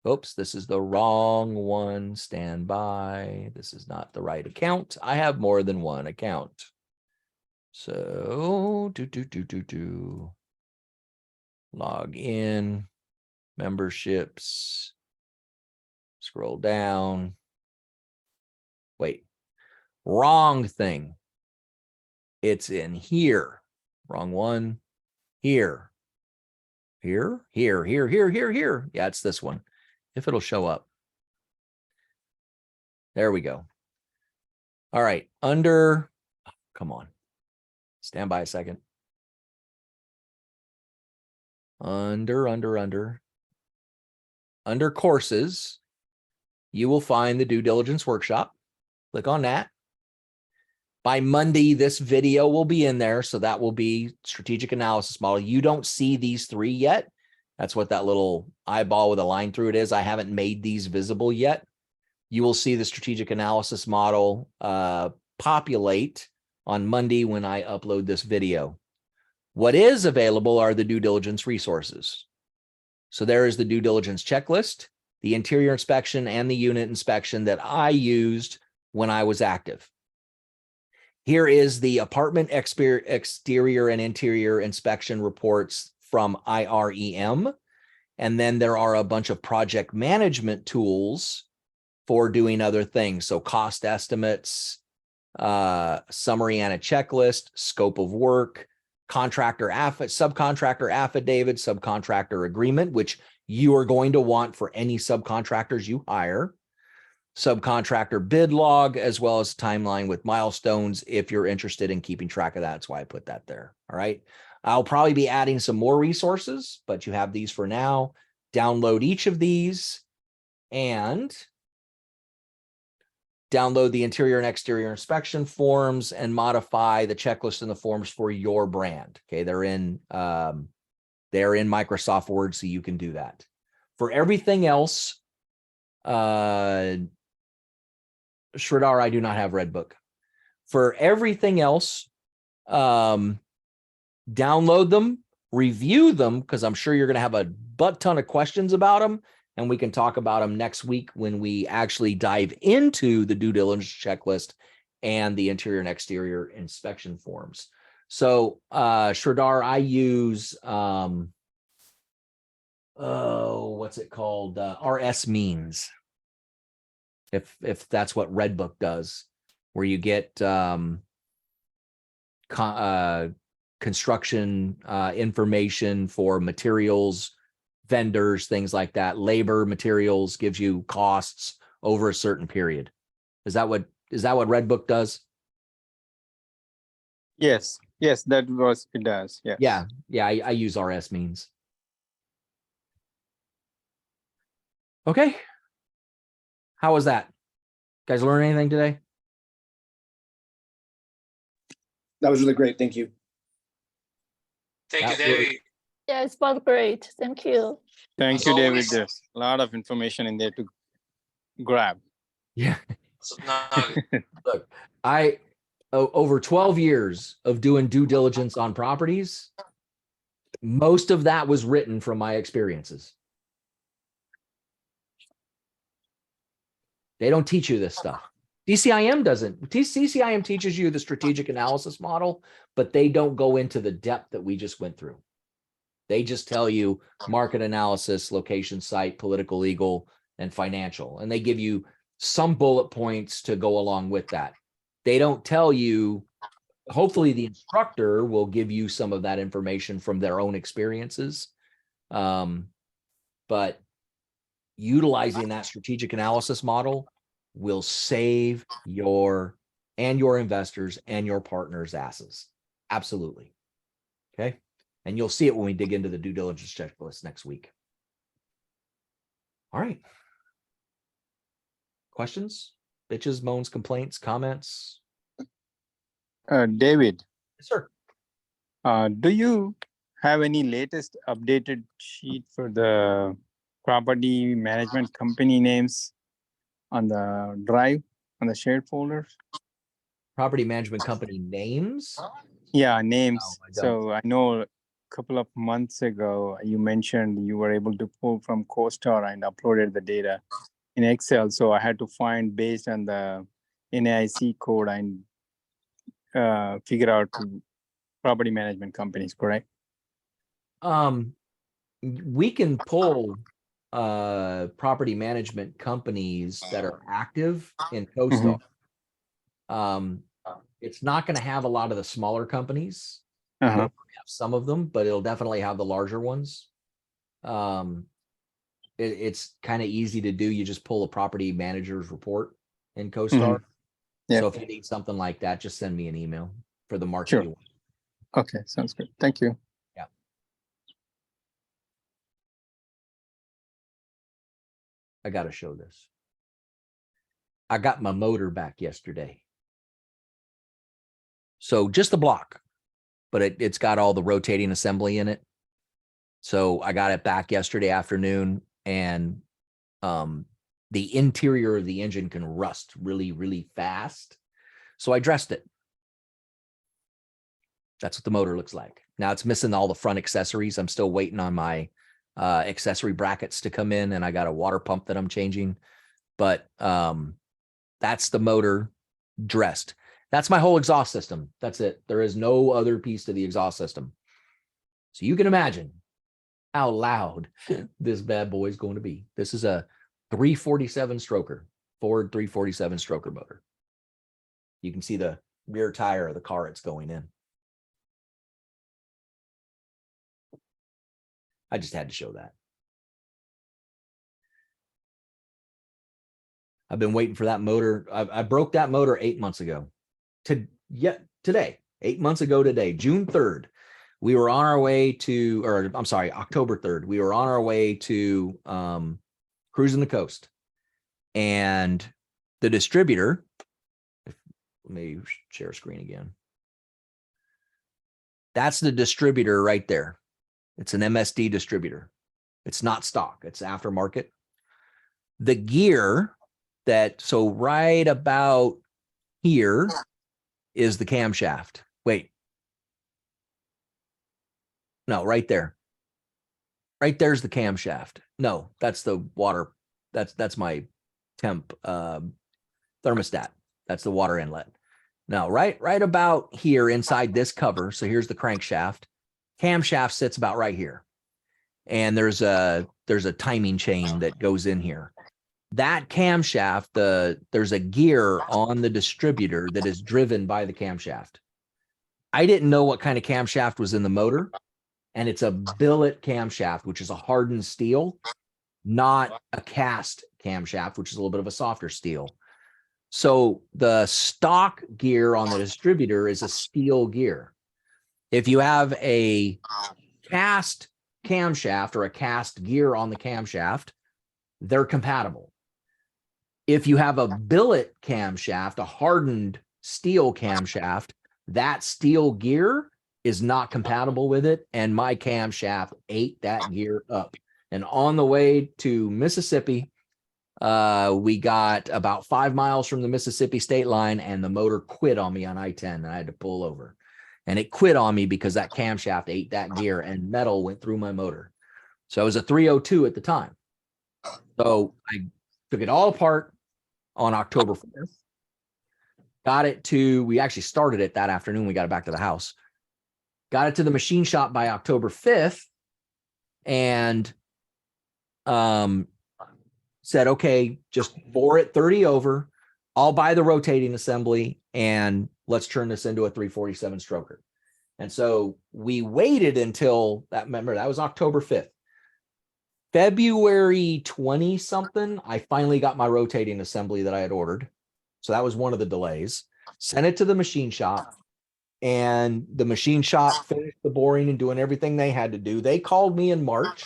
oops, this is the wrong one. Stand by. This is not the right account. I have more than one account. So log in, memberships, scroll down. Wait, wrong thing. It's in here. Wrong one. Here. Here. Yeah, it's this one. If it'll show up. There we go. All right. Under, come on. Stand by a second. Under courses, you will find the due diligence workshop. Click on that. By Monday, this video will be in there. So that will be strategic analysis model. You don't see these 3 yet. That's what that little eyeball with a line through it is. I haven't made these visible yet. You will see the strategic analysis model populate on Monday when I upload this video. What is available are the due diligence resources. So there is the due diligence checklist, the interior inspection, and the unit inspection that I used when I was active. Here is the apartment exterior and interior inspection reports from IREM. And then there are a bunch of project management tools for doing other things. So cost estimates, summary and a checklist, scope of work, subcontractor affidavit, subcontractor agreement, which you are going to want for any subcontractors you hire, subcontractor bid log, as well as timeline with milestones if you're interested in keeping track of that. That's why I put that there. All right. I'll probably be adding some more resources, but you have these for now. Download each of these and download the interior and exterior inspection forms and modify the checklist and the forms for your brand. Okay, they're in Microsoft Word, so you can do that. For everything else, Sridhar, I do not have Redbook. For everything else, download them, review them, because I'm sure you're going to have a butt ton of questions about them. And we can talk about them next week when we actually dive into the due diligence checklist and the interior and exterior inspection forms. So Sridhar, I use, what's it called? RS Means. If that's what Redbook does, where you get construction information for materials, vendors, things like that. Labor, materials, gives you costs over a certain period. Is that what Redbook does? Yes, it does. Yes. Yeah. I use RS Means. Okay. How was that? Guys learn anything today? That was really great. Thank you. Thank you, Absolutely. David. Yeah, it's both great. Thank you. Thank As you, David. always. There's a lot of information in there to grab. Yeah. So now, Look, over 12 years of doing due diligence on properties, most of that was written from my experiences. They don't teach you this stuff. CCIM doesn't. CCIM teaches you the strategic analysis model, but they don't go into the depth that we just went through. They just tell you market analysis, location, site, political, legal, and financial. And they give you some bullet points to go along with that. They don't tell you, hopefully the instructor will give you some of that information from their own experiences. But utilizing that strategic analysis model will save your investors and your partners' asses. Absolutely. Okay. And you'll see it when we dig into the due diligence checklist next week. All right. Questions, bitches, moans, complaints, comments? David, Yes, sir. do you have any latest updated sheet for the property management company names on the drive, on the shared folders? Property management company names? Yeah, names. No, I don't. So I know a couple of months ago, you mentioned you were able to pull from CoStar and uploaded the data in Excel. So I had to find based on the NAIC code and figure out property management companies, correct? We can pull property management companies that are active in CoStar. It's not going to have a lot of the smaller companies. You'll have some of them, but it'll definitely have the larger ones. It's kind of easy to do. You just pull a property manager's report in CoStar. Yeah. So if you need something like that, just send me an email for the market Sure. you want. Okay, sounds good. Thank you. Yeah. I got to show this. I got my motor back yesterday. So just the block, but it's got all the rotating assembly in it. So I got it back yesterday afternoon, and the interior of the engine can rust really, really fast. So I dressed it. That's what the motor looks like. Now it's missing all the front accessories. I'm still waiting on my accessory brackets to come in, and I got a water pump that I'm changing. But that's the motor dressed. That's my whole exhaust system. That's it. There is no other piece to the exhaust system. So you can imagine how loud this bad boy is going to be. This is a 347 stroker, Ford 347 stroker motor. You can see the rear tire of the car it's going in. I just had to show that. I've been waiting for that motor. I broke that motor 8 months ago. Today, 8 months ago today, June 3rd, we were on our way to, or I'm sorry, October 3rd, we were on our way to cruising the coast. And the distributor, let me share screen again. That's the distributor right there. It's an MSD distributor. It's not stock, it's aftermarket. The gear so right about here is the camshaft. Wait. No, right there. Right there's the camshaft. No, that's the water. That's my temp thermostat. That's the water inlet. Now, right about here inside this cover. So here's the crankshaft. Camshaft sits about right here. And there's a timing chain that goes in here. That camshaft, there's a gear on the distributor that is driven by the camshaft. I didn't know what kind of camshaft was in the motor, and it's a billet camshaft, which is a hardened steel, not a cast camshaft, which is a little bit of a softer steel. So the stock gear on the distributor is a steel gear. If you have a cast camshaft or a cast gear on the camshaft, they're compatible. If you have a billet camshaft, a hardened steel camshaft, that steel gear is not compatible with it. And my camshaft ate that gear up. And on the way to Mississippi, we got about 5 miles from the Mississippi state line, and the motor quit on me on I-10, and I had to pull over. And it quit on me because that camshaft ate that gear, and metal went through my motor. So it was a 302 at the time. So I took it all apart on October 4th. We actually started it that afternoon. We got it back to the house. Got it to the machine shop by October 5th, and said, okay, just bore it 30 over. I'll buy the rotating assembly, and let's turn this into a 347 stroker. And so we waited until that, remember, that was October 5th. February 20 something, I finally got my rotating assembly that I had ordered. So that was one of the delays. Sent it to the machine shop, and the machine shop finished the boring and doing everything they had to do. They called me in March,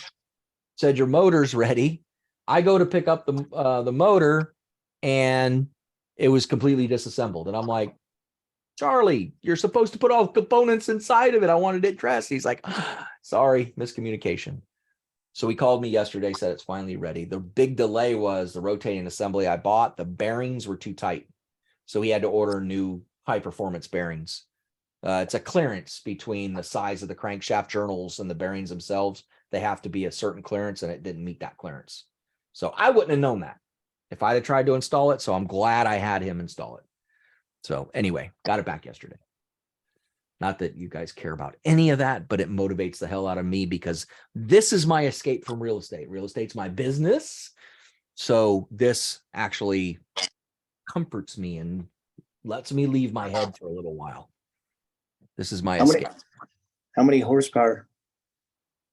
said, your motor's ready. I go to pick up the motor, and it was completely disassembled. And I'm like, Charlie, you're supposed to put all the components inside of it. I wanted it dressed. He's like, sorry, miscommunication. So he called me yesterday, said it's finally ready. The big delay was the rotating assembly I bought. The bearings were too tight. So he had to order new high performance bearings. It's a clearance between the size of the crankshaft journals and the bearings themselves. They have to be a certain clearance, and it didn't meet that clearance. So I wouldn't have known that if I'd have tried to install it. So I'm glad I had him install it. So anyway, got it back yesterday. Not that you guys care about any of that, but it motivates the hell out of me, because this is my escape from real estate. Real estate's my business. So this actually comforts me and lets me leave my head for a little while. This is my escape. How many horsepower?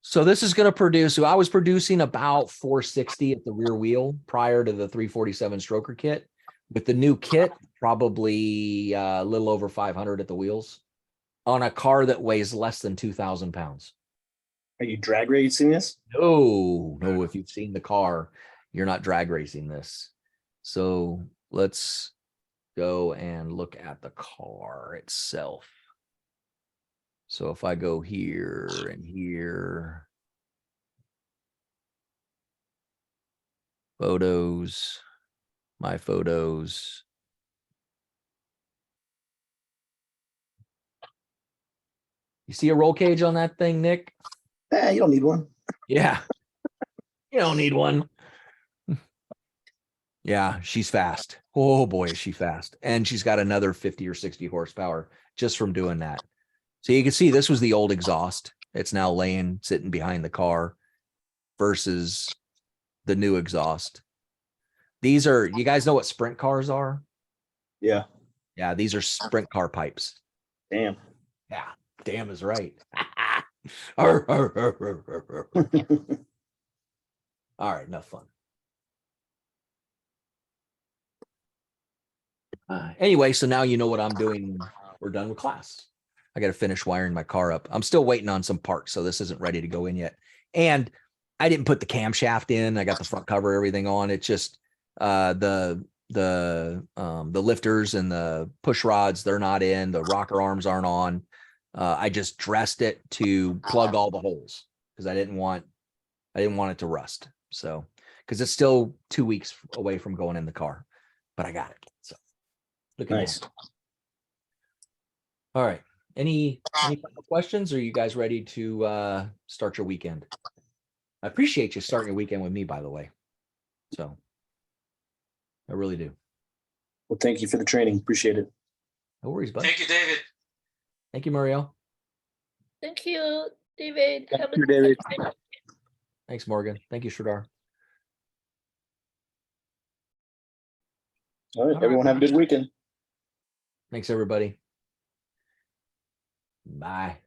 So this is going to produce, so I was producing about 460 at the rear wheel prior to the 347 stroker kit. With the new kit, probably a little over 500 at the wheels on a car that weighs less than 2,000 pounds. Are you drag racing this? No, if you've seen the car, you're not drag racing this. So let's go and look at the car itself. So if I go here and here, photos, my photos. You see a roll cage on that thing, Nick? You don't need one. Yeah. You don't need one. Yeah, she's fast. Oh boy, is she fast. And she's got another 50 or 60 horsepower just from doing that. So you can see this was the old exhaust. It's now sitting behind the car versus the new exhaust. These are, you guys know what sprint cars are? Yeah. Yeah, these are sprint car pipes. Damn. Yeah, damn is right. Arr, arr, arr, arr, arr, arr. All right, enough fun. Anyway, so now you know what I'm doing. We're done with class. I got to finish wiring my car up. I'm still waiting on some parts, so this isn't ready to go in yet. And I didn't put the camshaft in. I got the front cover, everything on. It's just the lifters and the push rods, they're not in. The rocker arms aren't on. I just dressed it to plug all the holes because I didn't want it to rust. So because it's still 2 weeks away from going in the car, but I got it. So looking Nice. at it. All right. Any final questions? Or are you guys ready to start your weekend? I appreciate you starting your weekend with me, by the way. So I really do. Well, thank you for the training. Appreciate it. No worries, bud. Thank you, David. Thank you, Mario. Thank you, David. Thank Have a you, good David. day. Thanks, Morgan. Thank you, Sridhar. All right. All Everyone have a good weekend. Thanks, everybody. Bye.